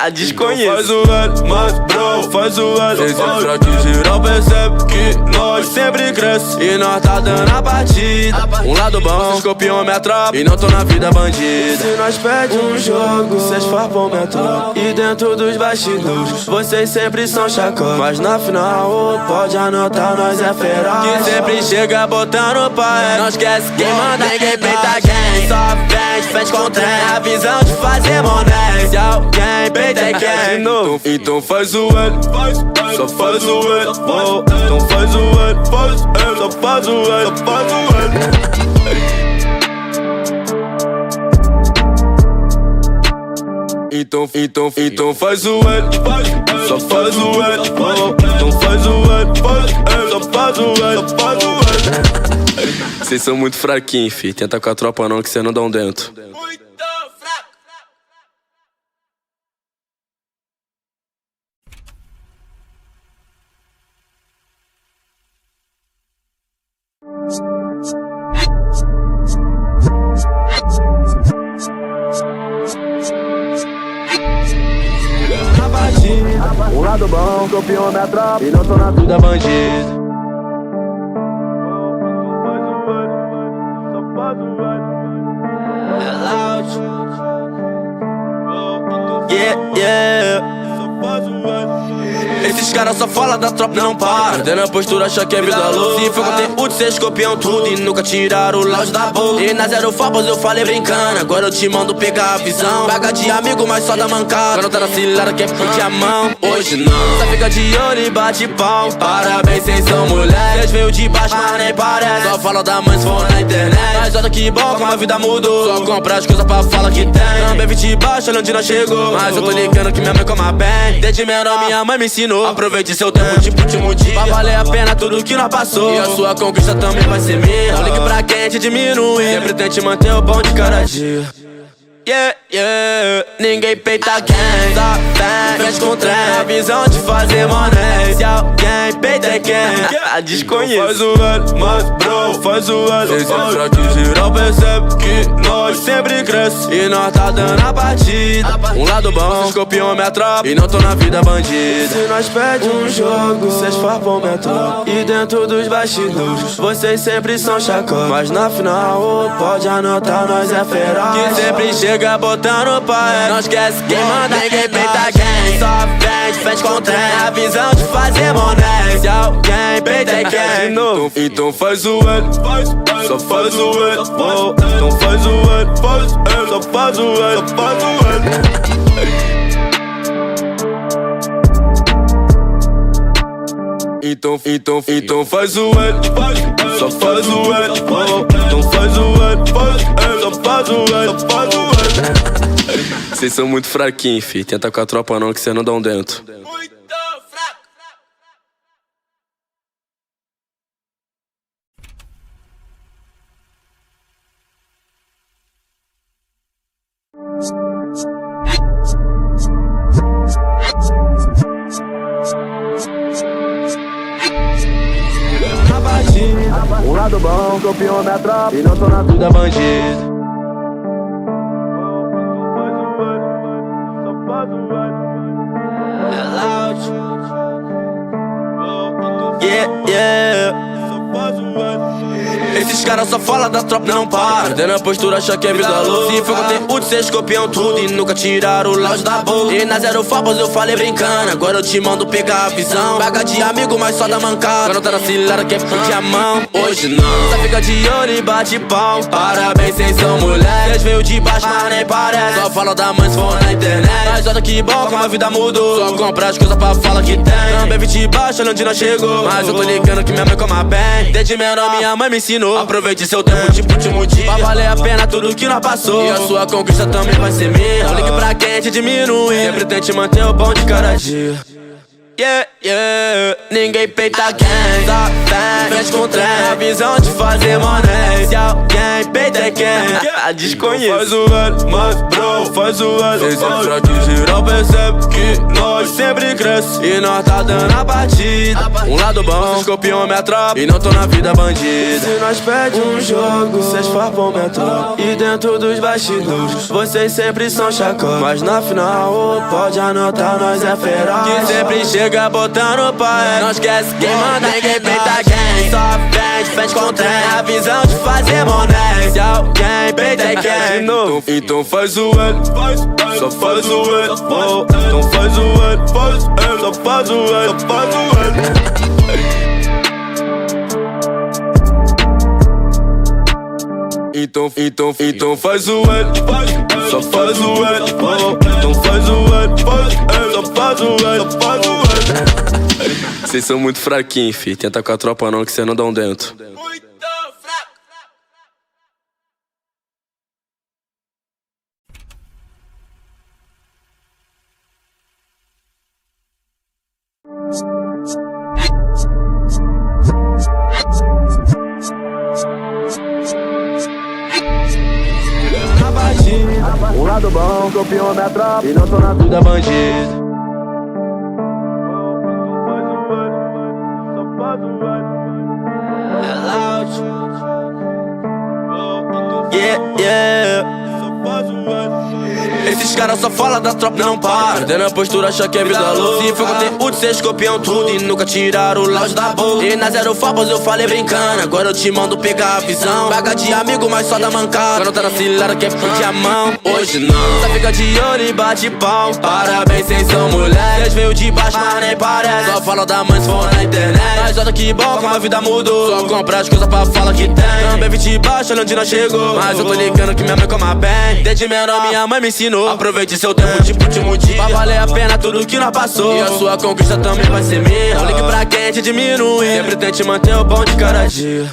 a desconheço. Faz o L, mas bro, faz o L. Cês é fraco e geral percebe que nós sempre cresce. E nós tá dando a partida. Um lado bom, cês copiam minha tropa e não tô na vida bandida. Se nós perde um jogo, cês farpam minha tropa. E dentro dos bastidores, vocês sempre são chacota. Mas na final, pode anotar, nós é feroz. Que sempre chega botando pai. Não esquece quem manda, ninguém peita quem. Só frente com trem. A visão de fazer moné. Se alguém peita quem. Então faz o L, só faz o L. Oh, então faz o L, só faz o L, só faz o L. Então faz o L, só faz o L. Oh, então faz o L, só faz o L, só faz o L. Cês são muito fraquinhos, fi. Tenta com a tropa não que cê não dão dentro. Um lado bom, copiou minha tropa e não tô na vida bandido. Yeah, yeah. Esses caras só falam da tropa e não para. Perdendo a postura, acha que é vida louca. Se for conteúdo, cês copiam tudo e nunca tiraram o lounge da boca. E na zero fabas eu falei brincando, agora eu te mando pegar a visão. Paga de amigo, mas só da mancada. Quando tá na cilada, quer pedir a mão. Hoje não, só fica de olho e bate pau. Parabéns, cês são mulher. Cês veio de baixo, mas nem parece. Só fala da mãe se for na internet. Mas olha que bom, como a vida mudou. Só compra as coisas pra falar que tem. Também vim de baixo, olha onde nós chegou. Mas eu tô ligando que minha mãe coma bem. Desde menor minha mãe me ensinou. Aproveite seu tempo, tipo último dia. Vai valer a pena tudo que nós passou. E a sua conquista também vai ser minha. Não ligue pra quem te diminuir. Sempre tente manter o bom de cada dia. Yeah, yeah, ninguém peita quem. Só vem, frente com trem. A visão de fazer moné. Se alguém peita quem, a desconheço. Faz o L, mas bro, bro, faz o L. Cês entra que geral percebe que nós sempre cresce e nós tá dando a partida. Um lado bom, vocês copiam minha tropa e não tô na vida bandida. Se nós pede um jogo, cês farpam minha tropa. E dentro dos bastidores, vocês sempre são chacota. Mas na final, pode anotar, nós é feroz. Que sempre chega botando pai. Não esquece quem manda, ninguém peita quem. Só frente com trem, a visão de fazer moné. Se alguém peita quem, então faz o L, só faz o L. Oh, então faz o L, só faz o L, só faz o L. Então faz o L, só faz o L. Oh, então faz o L, só faz o L, só faz o L. Cês são muito fraquinhos, fi. Tenta com a tropa não que cê não dá um dentro. Um lado bom, copiou minha tropa e não tô na vida bandido. Esses caras só falam da tropa, não para. Perdendo a postura, acha que é vida louca. Se for conteúdo, cês copiam tudo e nunca tiraram o lounge da boca. E na zero fobos eu falei brincando, agora eu te mando pegar a visão. Paga de amigo, mas só da mancada. Quando tá na cilada, quer pedir a mão. Hoje não, só fica de olho e bate pau. Parabéns, cês são mulheres. Cês veio de baixo, mas nem parece. Só fala da mãe se for na internet. Mas olha que bom como a vida mudou. Só compra as coisas pra falar que tem. Também vim de baixo, olha onde nós chegou. Mas eu tô ligando que minha mãe coma bem. Desde menor minha mãe me ensinou. Aproveite seu tempo tipo último dia, pra valer a pena tudo que nós passou. E a sua conquista também vai ser minha. Não ligue pra quem te diminui, sempre tente manter o bom de cada dia. Yeah, yeah, ninguém peita quem. Só vem, frente com trem, a visão de fazer moné. Se alguém peita quem, desconheço. Faz o L, mas bro, faz o L. Cês entra que geral percebe que nós sempre cresce e nós tá dando a partida. Um lado bom, vocês copiam minha tropa e não tô na vida bandida. Se nós pede um jogo, cês farpam minha tropa. E dentro dos bastidores, vocês sempre são chacota. Mas na final, pode anotar, nós é feroz. Que sempre chega botando pai. Não esquece quem manda, ninguém peita quem. Só frente com trem, a visão de fazer moné. Se alguém peita quem, então faz o L, só faz o L. Oh, então faz o L, só faz o L, só faz o L. Então faz o L, só faz o L. Oh, então faz o L, só faz o L, só faz o L. Cês são muito fraquinhos, fi. Tenta com a tropa não que cê não dá um dentro. Um lado bom, copiou minha tropa e não tô na vida bandido. Yeah, yeah. Esses caras só falam da tropa, não para. Perdendo a postura, acha que é vida louca. Se for conteúdo, cês copiam tudo e nunca tiraram o lounge da boca. E na zero fobos eu falei brincando, agora eu te mando pegar a visão. Paga de amigo, mas só da mancada. Quando tá na cilada, quer pedir a mão. Hoje não, só fica de olho e bate pau. Parabéns, cês são mulheres. Cês veio de baixo, mas nem parece. Só fala da mãe se for na internet. Mas olha que bom como a vida mudou. Só compra as coisas pra falar que tem. Também vim de baixo, olha onde nós chegou. Mas eu tô ligando que minha mãe coma bem. Desde menor minha mãe me ensinou. Aproveite seu tempo tipo último dia, pra valer a pena tudo que nós passou. E a sua conquista também vai ser minha. Não ligue pra quem te diminui, sempre tente manter o bom de cada dia.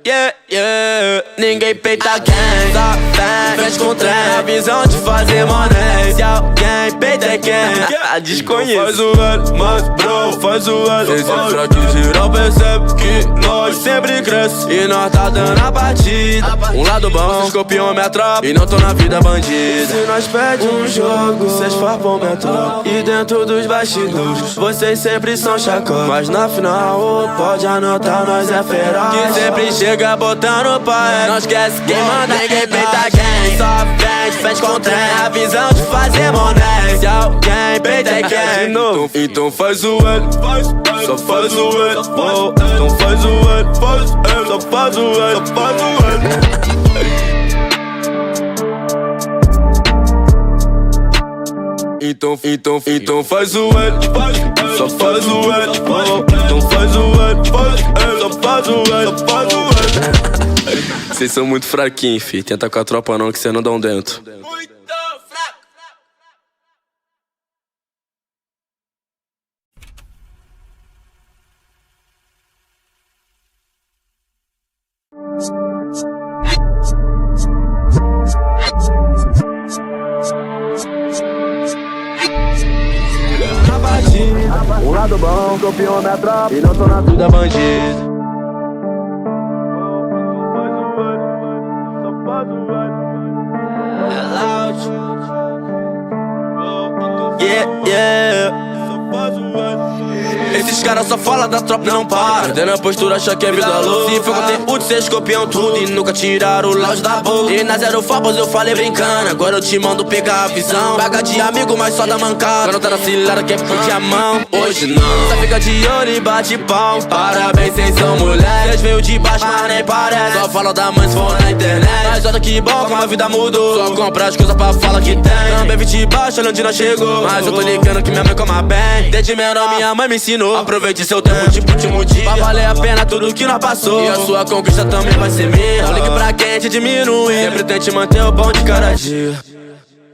Yeah, yeah, ninguém peita quem. Só vem, frente com trem, a visão de fazer moné. Se alguém peita quem, desconheço. Faz o L, mas bro, faz o L. Cês entra que geral percebe que nós sempre cresce e nós tá dando a partida. Um lado bom, vocês copiam minha tropa e não tô na vida bandida. Se nós pede um jogo, cês farpam minha tropa. E dentro dos bastidores, vocês sempre são chacota. Mas na final, pode anotar, nós é feroz. Que sempre chega chega botando pai. Não esquece quem manda, ninguém peita quem. Só fez com trem, a visão de fazer moné. Se alguém peita é quem. Então faz o L, só faz o L. Então faz o L, só faz o L, só faz o L. Então faz o L, só faz o L. Então faz o L, só faz o L, só faz o L. Cês são muito fraquinhos, fi. Tenta com a tropa não que cê não dá um dentro. Um lado bom, campeão da tropa e não tô na vida bandido. Esses caras só falam da tropa, não para. Perdendo a postura, acha que é vida louca. Se for conteúdo, cês copiam tudo e nunca tiraram o lounge da boca. E na Zero Fabos eu falei brincando, agora eu te mando pegar a visão. Paga de amigo, mas só da mancada. Quando tá na cilada, quer pedir a mão. Hoje não, só fica de olho e bate pau. Parabéns, cês são mulheres. Cês veio de baixo, mas nem parece. Só fala da mãe se for na internet. Mas olha que bom como a vida mudou. Só compra as coisas pra falar que tem. Também vim de baixo, olha onde nós chegou. Mas eu tô ligando que minha mãe coma bem. Desde menor minha mãe me ensinou. Aproveite seu tempo, tipo último dia. Pra valer a pena tudo que nós passou. E a sua conquista também vai ser minha. Não ligue pra quem te diminuir. Sempre tente manter o bom de cada dia.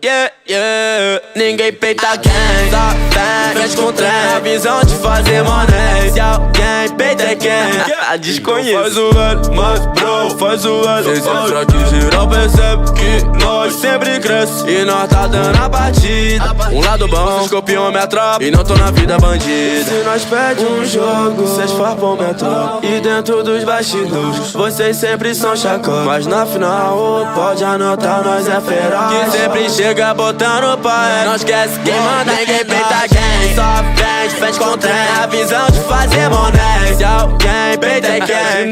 Yeah, yeah, ninguém peita quem. Só fez com trem, a visão de fazer moné. Se alguém peita é quem. Desconheço. Faz o L, mas bro, faz o L. Cês é fraco e geral percebe que nós sempre cresce. E nós tá dando a batida. Um lado bom, vocês copiam minha tropa e não tô na vida bandida. Se nós pede um jogo, cês farpam minha tropa. E dentro dos bastidores, vocês sempre são chacota. Mas na final, pode anotar, nós é feroz. Que sempre chega botando pai. Não esquece quem manda, ninguém peita quem. Só fez com trem, a visão de fazer moné. Se alguém peita é quem.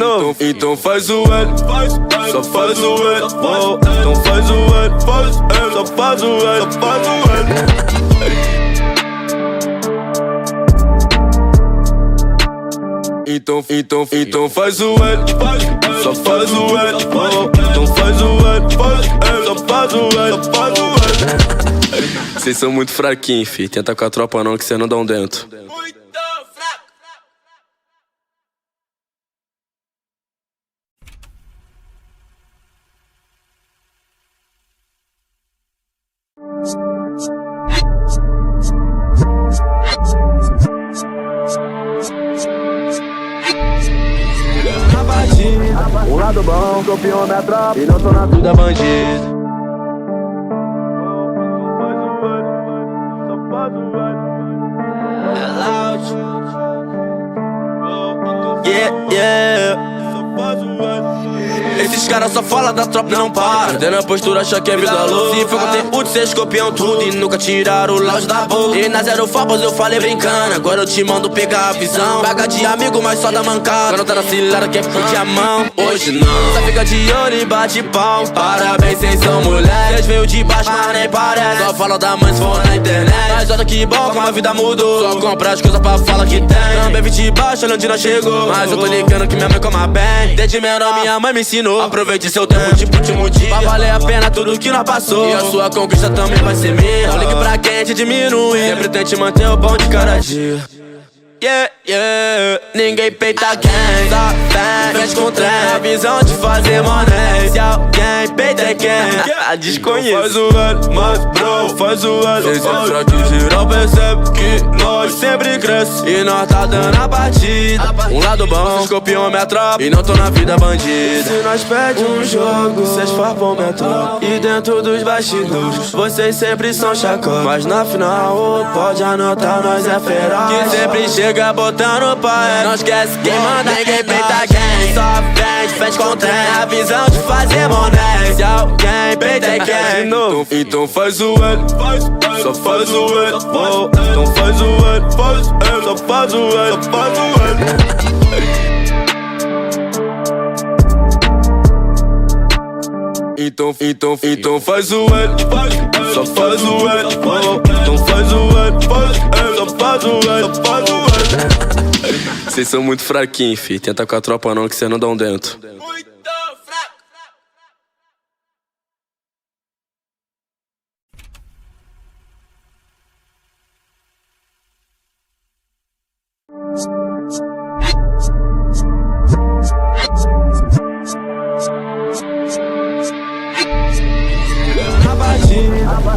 Então faz o L, só faz o L. Então faz o L, só faz o L, só faz o L. Então faz o L, só faz o L. Então faz o L, só faz o L, só faz o L. Cês são muito fraquinhos, fi. Tenta com a tropa não que cê não dá um dentro. Um lado bom, campeão da tropa e não tô na vida bandido. Yeah, yeah. Esses caras só falam da tropa, não para. Perdendo a postura, acha que é vida louca. Se for conteúdo, cês copiam tudo e nunca tiraram o lounge da boca. E na Zero Fabos eu falei brincando, agora eu te mando pegar a visão. Paga de amigo, mas só da mancada. Quando tá na cilada, quer pedir a mão. Hoje não, só fica de olho e bate pau. Parabéns, cês são mulheres. Cês veio de baixo, mas nem parece. Só fala da mãe se for na internet. Mas olha que bom como a vida mudou. Só compra as coisas pra falar que tem. Também vim de baixo, olha onde nós chegou. Mas eu tô ligando que minha mãe coma bem. Desde menor minha mãe me ensinou. Aproveite seu tempo, tipo último dia. Pra valer a pena tudo que nós passou. E a sua conquista também vai ser minha. Não ligue pra quem te diminuir. Sempre tente manter o bom de cada dia. Yeah, yeah, ninguém peita quem. Só fez com trem, a visão de fazer moné. Se alguém peita é quem. Desconheço. Faz o L, mas bro, faz o L. Cês é fraco e geral percebe que nós sempre cresce. E nós tá dando a batida. Um lado bom, vocês copiam minha tropa e não tô na vida bandida. Se nós pede um jogo, cês farpam minha tropa. E dentro dos bastidores, vocês sempre são chacota. Mas na final, pode anotar, nós é feroz. Que sempre chega botando pai. Não esquece quem manda, ninguém peita quem. Só fez com trem, a visão de fazer moné. Se alguém peita é quem. Então faz o L, só faz o L. Então faz o L, só faz o L, só faz o L. Então faz o L, só faz o L, então faz o L, só faz o L, só faz o L. Cês são muito fraquinhos, fi, tenta com a tropa não que cê não dão dentro.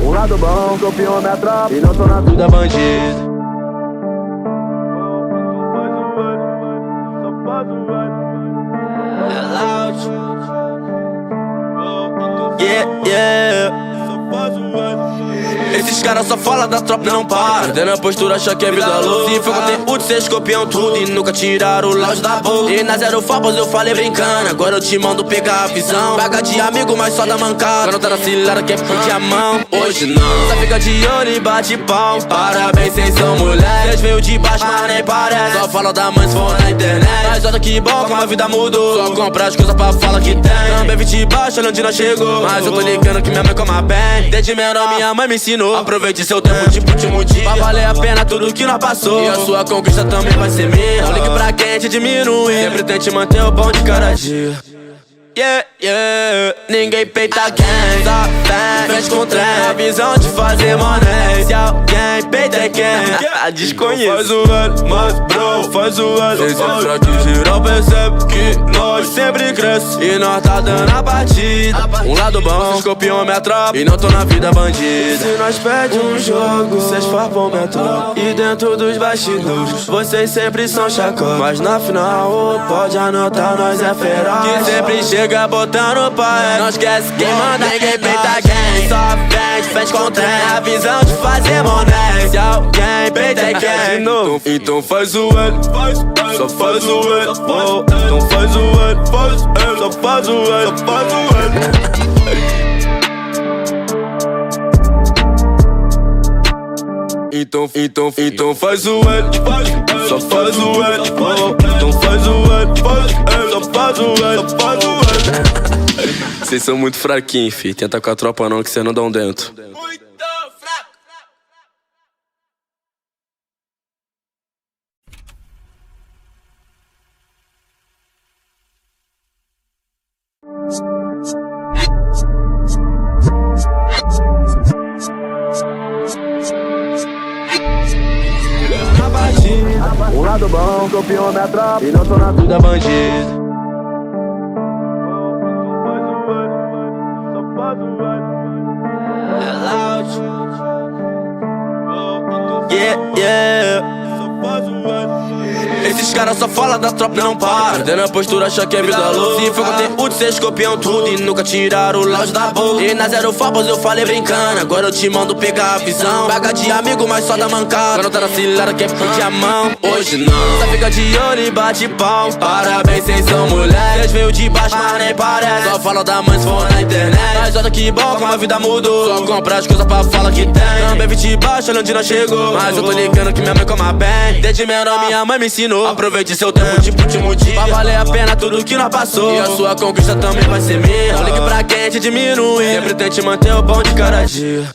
Um lado bom, campeão minha tropa. E não tô na Tudo é bandido. Yeah. Esses caras só falam da tropa e não param. Perdendo a postura, acham que é vida louca. Se for conteúdo, cês copiam tudo e nunca tiraram o lounge da boca. E na Zero Fabos eu falei brincando, agora eu te mando pegar a visão. Paga de amigo, mas só da mancada. Quando tá na cilada, quer pedir a mão. Hoje não, só fica de olho e bate pau. Parabéns, cês são mulheres. Cês veio de baixo, mas nem parece. Só fala da mãe se for na internet. Mas olha que bom, como a vida mudou. Só comprar as coisas pra falar que tem. Também vim de baixo, olha onde nós chegou. Mas eu tô ligando que minha mãe coma bem. Desde menor minha mãe me ensinou. Aproveite seu tempo tipo último dia, pra valer a pena tudo que nós passou. E a sua conquista também vai ser minha. Não ligue pra quem te diminuir, sempre tente manter o bom de cada dia. Yeah, yeah, ninguém peita quem só vem frente com trem. A visão de fazer money. Se alguém peita é quem desconheço. Faz o L, mas bro, faz o L. Cês é fraco geral percebe que nós sempre cresce. E nós tá dando a partida. Um lado bom, cês copiam minha tropa e não tô na vida bandida. Se nós perde um jogo, cês farpam minha tropa. E dentro dos bastidores, vocês sempre são chacota. Mas na final, pode anotar, nós é feroz. Que sempre chega botando pai. Não esquece quem manda, ninguém peita quem só vem de frente com trem. A visão de fazer money. Se alguém peita é quem então faz o L, só faz o L, então faz o L, só faz o L, só faz o L. Então faz o L, só faz o L, então faz o L, só faz o L, só faz o L. Cês são muito fraquinhos, fi, tenta com a tropa não que cê não dão dentro. um lado bom, campeão minha tropa. E não tô na Tudo é bandido. Yeah, yeah. Esses caras só falam da tropa e não param. Perdendo a postura, acham que é vida louca. Se for conteúdo, cês copiam tudo e nunca tiraram o lounge da boca. E na Zero Fabos eu falei brincando, agora eu te mando pegar a visão. Paga de amigo, mas só da mancada. Quando tá na cilada, quer pedir a mão. Hoje não, só fica de olho e bate pau. Parabéns, cês são mulheres. Cês veio de baixo, mas nem parece. Só fala da mãe se for na internet. Mas olha que bom, como a vida mudou. Só comprar as coisas pra falar que tem. Também vim de baixo, olha onde nós chegou. Mas eu tô ligando que minha mãe coma bem. Desde menor minha mãe me ensinou. Aproveite seu tempo tipo último dia, pra valer a pena tudo que nós passou. E a sua conquista também vai ser minha. Não ligue pra quem te diminuir, sempre tente manter o bom de cada dia.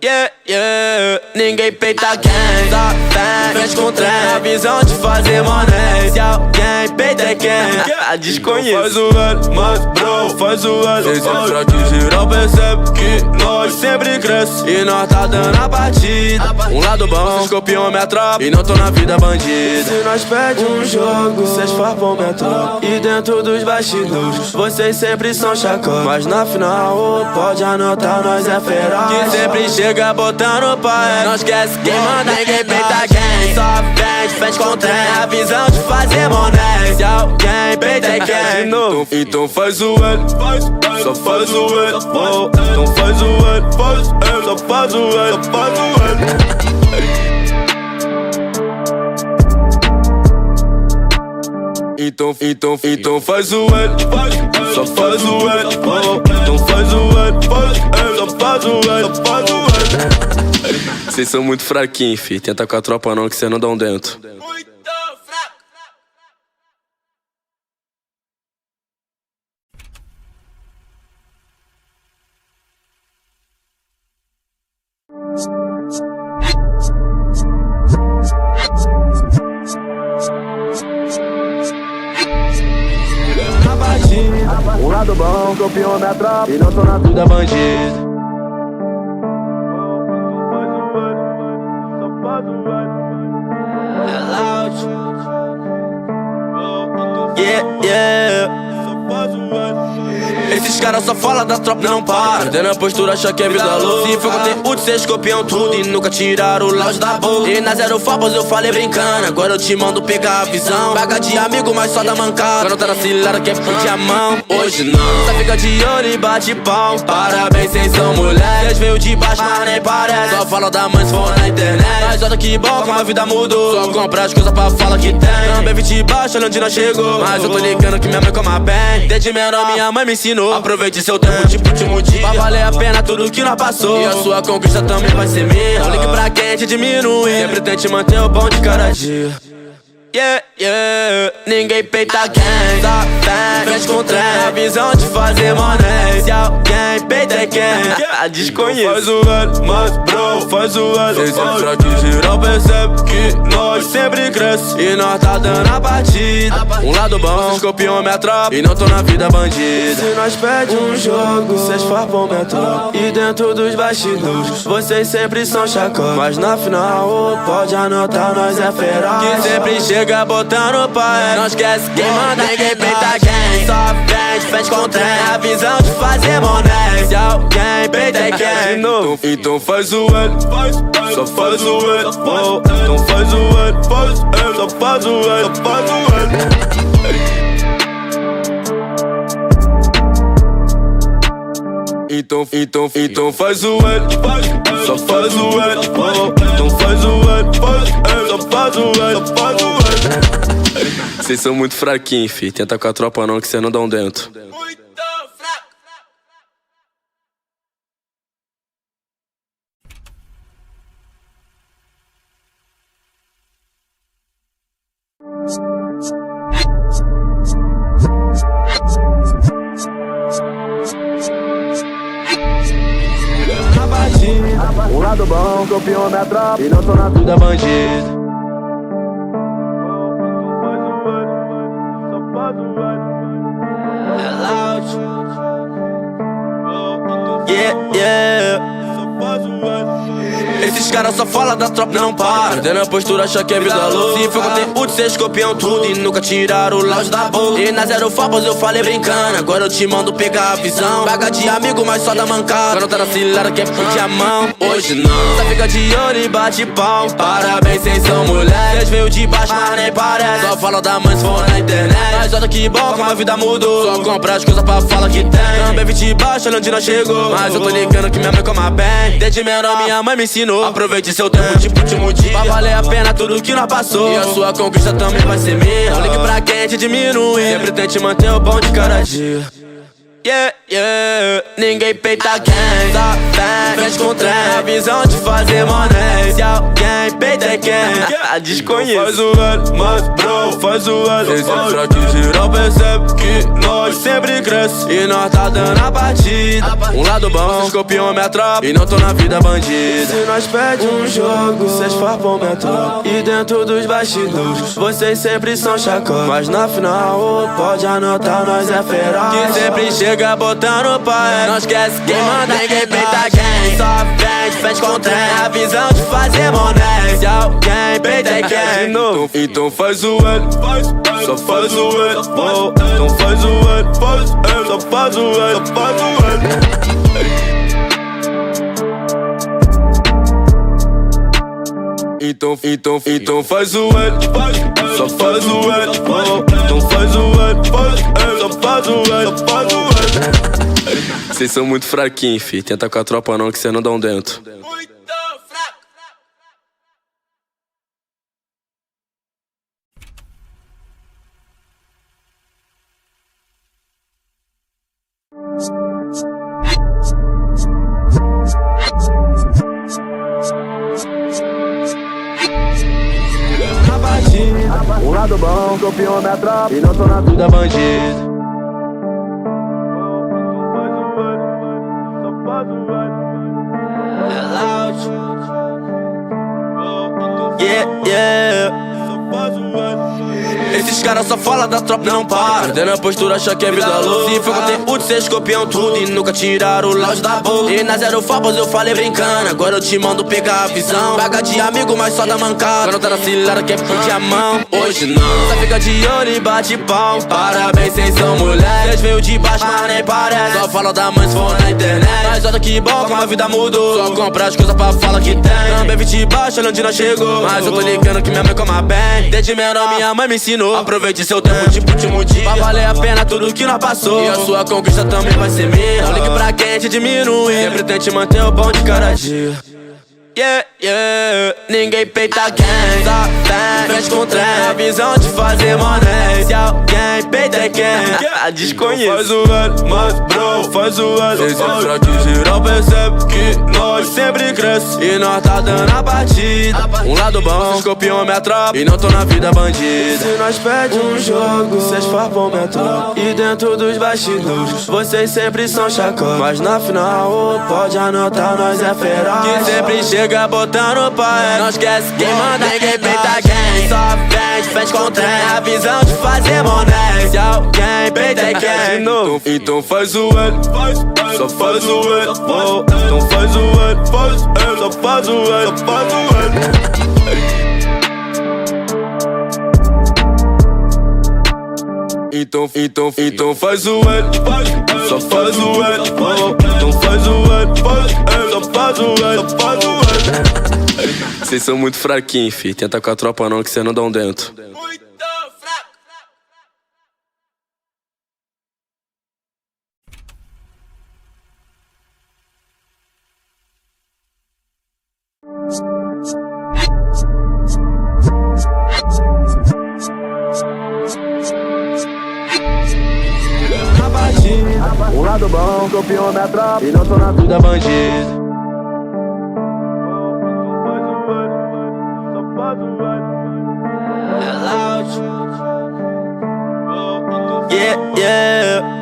Yeah, yeah, ninguém peita quem só vem frente com trem. A visão de fazer money. Se alguém peita é quem desconheço. Faz o L, mas bro, faz o L. Cês é fraco geral percebe que nós sempre cresce. E nós tá dando a partida. Um lado bom, cês copiam minha tropa e não tô na vida bandida. Se nós perde um jogo, cês farpam minha tropa. E dentro dos bastidores, vocês sempre são chacota. Mas na final, pode anotar, nós é feroz. Que sempre chega botando pai. Não esquece quem manda, ninguém peita quem só vem de frente com trem. A visão de fazer money. Se alguém peita é quem então faz o L, só faz o L, então faz o L, só faz o L, só faz o L. Então faz o L, só faz o L, então faz o L, só faz o L, só faz o L. Cês são muito fraquinhos, fi, tenta com a tropa não que cê não dão dentro. lado bom, confio na tropa e não tô na vida bandido. Yeah, yeah. Esses caras só falam da tropa e não para. Perdendo a postura, acha que é vida louca. Se for conteúdo, cês copiam tudo e nunca tiraram o lounge da boca. E na Zero Fabos eu falei brincando, agora eu te mando pegar a visão. Paga de amigo, mas só da mancada. Quando tá na cilada, quer pedir a mão. Hoje não, só fica de olho e bate pau. Parabéns, cês são mulher. Cês veio de baixo, mas nem parece. Só fala da mãe se for na internet. Mas olha que bom, como a vida mudou. Só compra as coisas pra falar que tem. Também vim de baixo, olha onde nós chegou. Mas eu tô ligando que minha mãe coma bem. Desde menor minha mãe me ensinou. Aproveite seu tempo, tipo último dia. Vai valer a pena tudo que nós passou. E a sua conquista também vai ser minha. Não ligue pra quem te diminuir. Sempre tente manter o bom de cada dia. Yeah, yeah, ninguém peita quem só tem frente com trem. A visão de fazer money. Se alguém peita é quem desconhece. Faz o velho, mas bro, faz o velho. Cês é fraco e geral percebe que nós sempre cresce. E nós tá dando a partida. Um lado bom, cês copiam minha tropa e não tô na vida bandida. Se nós pede um jogo, cês farpam minha tropa. E dentro dos bastidores, vocês sempre são chacota. Mas na final, pode anotar, nós é feroz. Que sempre chega botando o pai. Não esquece quem manda, ninguém peita quem só vem de frente com trem. A visão de fazer money. Se alguém peita é quem. Então faz o L, só faz o L. Então faz o L, só faz o L, só faz o L. Então faz o L, só faz o L. Então faz o L, só faz o L, só faz o L. Vocês são muito fraquinhos, fi. Tenta com a tropa não que cê não dá um dentro. Muito fraco. Um lado bom, confio na tropa e não tô na vida bandido. Yeah, yeah. Esses caras só falam da tropa e não para. Perdendo a postura, acha que é vida louca. Se for conteúdo, cês copiam tudo e nunca tiraram o lounge da boca. E na Zero Fabos eu falei brincando, agora eu te mando pegar a visão. Paga de amigo, mas só da mancada. Quando tá na cilada, quer pedir a mão. Hoje não, só fica de olho e bate pau. Parabéns, cês são mulher. Cês veio de baixo, mas nem parece. Só fala da mãe se for na internet. Mas olha que bom, como a vida mudou. Só compra as coisas pra falar que tem. Também vim de baixo, olha onde nós chegou. Mas eu tô ligando que minha mãe coma bem. Desde menor minha mãe me ensinou. Aproveite seu tempo, tipo último dia. Vai valer a pena tudo que nós passou. E a sua conquista também vai ser minha. Não ligue pra quem te diminuir. Sempre tente manter o bom de cada dia. Yeah, yeah, ninguém peita quem só tem frente com trem. A visão de fazer money. Se alguém peita é quem desconhece. Faz o L, mas bro, faz o L. Cês é fraco e geral percebe que nós sempre cresce. E nós tá dando a partida. Um lado bom, cês copiam minha tropa e não tô na vida bandida. Se nós pede um jogo, cês farpam minha tropa. E dentro dos bastidores, vocês sempre são chacota. Mas na final, pode anotar, nós é feroz. Que sempre chega botando o pai. Não esquece quem manda, ninguém peita quem só vem de frente com o trem. A visão de fazer money. Se alguém peita é quem. Então faz o L, só faz o L. Então faz o L, só faz o L, só faz o L. Então faz o L, só faz o L. Então faz o L, só faz o L, só faz o L. Vocês são muito fraquinhos, fi. Tenta com a tropa não que cê não dá um dentro. Muito fraco. Um lado bom, confio na tropa e não tô na vida bandido. Yeah, yeah. Esses caras só falam da tropa, não para. Perdendo a postura, acha que é vida louca. Se for conteúdo, cês copiam tudo e nunca tiraram o lounge da boca. E na Zero Fabos eu falei brincando, agora eu te mando pegar a visão. Paga de amigo, mas só da mancada. Quando tá na cilada, quer pedir a mão. Hoje não, só fica de olho e bate pau. Parabéns, cês são mulheres. Cês veio de baixo, mas nem parece. Só fala da mãe se for na internet. Mas olha que bom como a vida mudou. Só compra as coisas pra falar que tem. Também vim de baixo, olha onde nós chegou. Mas eu tô ligando que minha mãe coma bem. Desde menor minha mãe me ensinou. Aproveite seu tempo, tipo último dia, pra valer a pena tudo que nós passou. E a sua conquista também vai ser minha. Não ligue pra quem te diminuir. Sempre tente manter o bom de cada dia. Yeah, yeah, ninguém peita quem só tem frente com trem. A visão de fazer money. Se alguém peita é quem desconhece. Faz o L, mas bro, faz o L. Cês entram que geral percebe que nós sempre cresce. E nós tá dando a partida. Um lado bom, vocês copiam minha tropa e não tô na vida bandida. Se nós pede um jogo, cês farpam minha tropa. E dentro dos bastidores, vocês sempre são chacota. Mas na final, pode anotar, nós é feroz. Que sempre chega botando pai. Não esquece quem manda, ninguém peita quem só vende, fez com trem. A visão de fazer money. Se alguém peita é quem. Então faz o L, só faz o L. Oh, então faz o L, só faz o L, só faz o L. Então faz o L, só faz o L. Oh, então faz o L, só faz o L, só faz o L. Cês são muito fraquinhos, fi. Tenta com a tropa não que cê não dá um dentro. Um lado bom, copiou minha tropa e não tô na vida bandida. Yeah, yeah.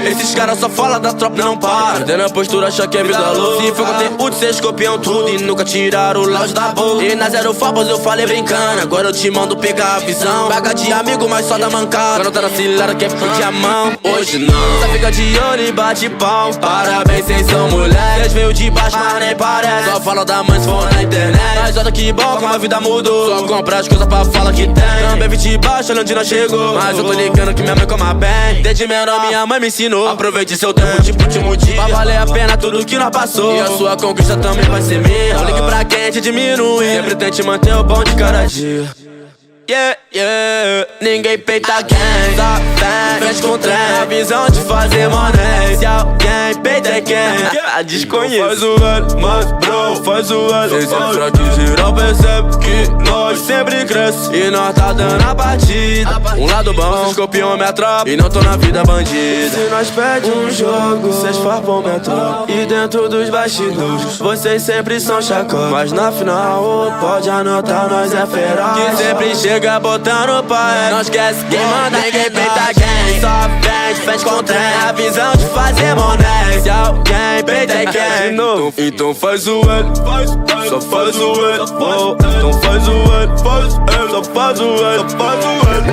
Esses caras só falam da tropa, não para. Perdendo a postura, acha que é vida louca. Se for conteúdo, cês copiam tudo e nunca tiraram o lounge da boca. E na Zero Fabos eu falei brincando, agora eu te mando pegar a visão. Paga de amigo, mas só da mancada. Quando tá na cilada, quer pedir a mão. Hoje não, só fica de olho e bate pau. Parabéns, cês são mulheres. Cês veio de baixo, mas nem parece. Só fala da mãe se for na internet. Mas olha que bom como a vida mudou. Só compra as coisas pra falar que tem. Também vim de baixo, olha onde nós chegou. Mas eu tô ligando que minha mãe coma bem. Desde menor minha mãe me ensinou. Aproveite seu tempo, tipo último dia, pra valer a pena tudo que nós passou. E a sua conquista também vai ser minha. Não ligue pra quem te diminuir. Sempre tente manter o bom de cada dia. Yeah, yeah, ninguém peita quem só tem frente com trem. A visão de fazer money. Se alguém peita é quem desconhece. Faz o L, mas bro, faz o L. Cês entram que geral percebe que nós sempre cresce. E nós tá dando a partida. Um lado bom, vocês copiam minha tropa e não tô na vida bandida. Se nós pede um jogo, cês farpam minha tropa. E dentro dos bastidores, vocês sempre são chacota. Mas na final, pode anotar, nós é feroz. Que sempre chega botando pai. Não esquece quem manda, ninguém peita quem só vende, fez com trem. A visão de fazer money. Se alguém peita é quem. Então faz o L, só faz o L. Oh, então faz o L, só faz o L, só faz o L.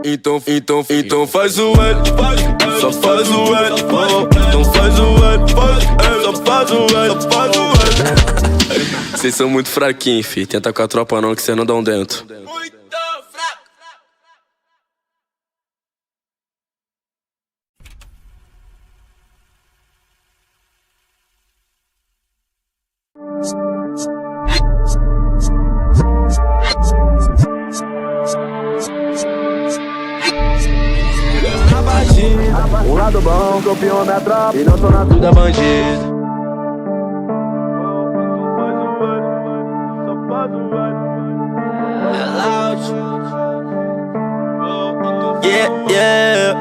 Então faz o L, só faz o L. Oh, então faz o L, só faz o L, só faz o L. Cês são muito fraquinhos, fi. Tenta com a tropa não que cê não dá um dentro. Um lado bom, copiou minha tropa e não tô na vida bandida. Yeah, yeah.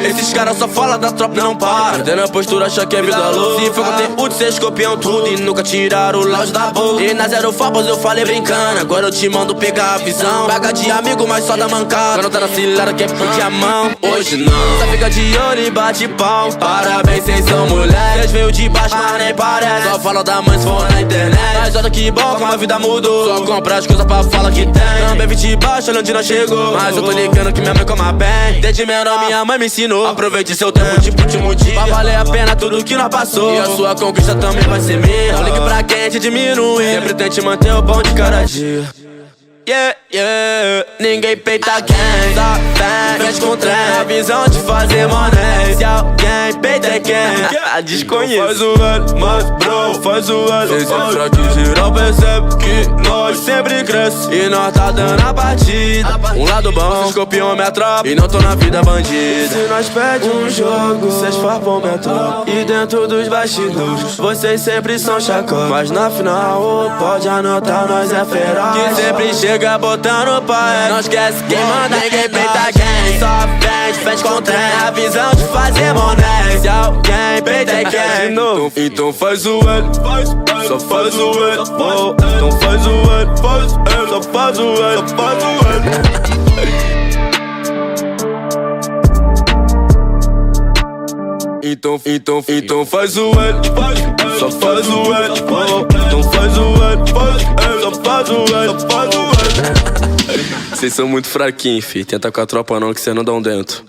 Esses caras só falam da tropa, não para. Perdendo a postura, acha que é vida louca. Se for conteúdo, cês copiam tudo e nunca tiraram o lounge da boca. E na Zero Fabos eu falei brincando, agora eu te mando pegar a visão. Paga de amigo, mas só da mancada. Quando tá na cilada, quer pedir a mão. Hoje não, só fica de olho e bate pau. Parabéns, cês são mulheres. Cês veio de baixo, mas nem parece. Só fala da mãe se for na internet. Mas olha que bom como a vida mudou. Só compra as coisas pra falar que tem. Também vim de baixo, olha onde nós chegou. Mas eu tô ligando que minha mãe coma bem. Desde menor minha mãe me ensinou. Aproveite seu tempo de último dia, pra valer a pena tudo que nós passou. E a sua conquista também vai ser minha. Não ligue pra quem te diminuir. Sempre tente manter o bom de cada dia. Yeah, yeah, ninguém peita quem só vem, mexe com trem. A visão de fazer money. Se alguém peita é quem desconheço. Faz o L, mas bro, faz o L. Cês é fraco e geral percebe que nós sempre cresce. E nós tá dando a partida. Um lado bom, vocês copiam minha tropa e não tô na vida bandida. Se nós pede um jogo, cês farpam minha tropa. E dentro dos bastidores, vocês sempre são chacota. Mas na final, pode anotar, nós é feroz. Que sempre chega botando pai. Não esquece quem manda, ninguém peita quem só vende, fez com trem. A visão de fazer money. Se alguém peita é quem. Então faz o L, só faz o L. Oh, então faz o L, só faz o L, só faz o L. Então faz o L, só faz o L. Oh, então faz o L, só faz o L, só faz o L. Vocês são muito fraquinhos, fi. Tenta com a tropa não que cê não dá um dentro.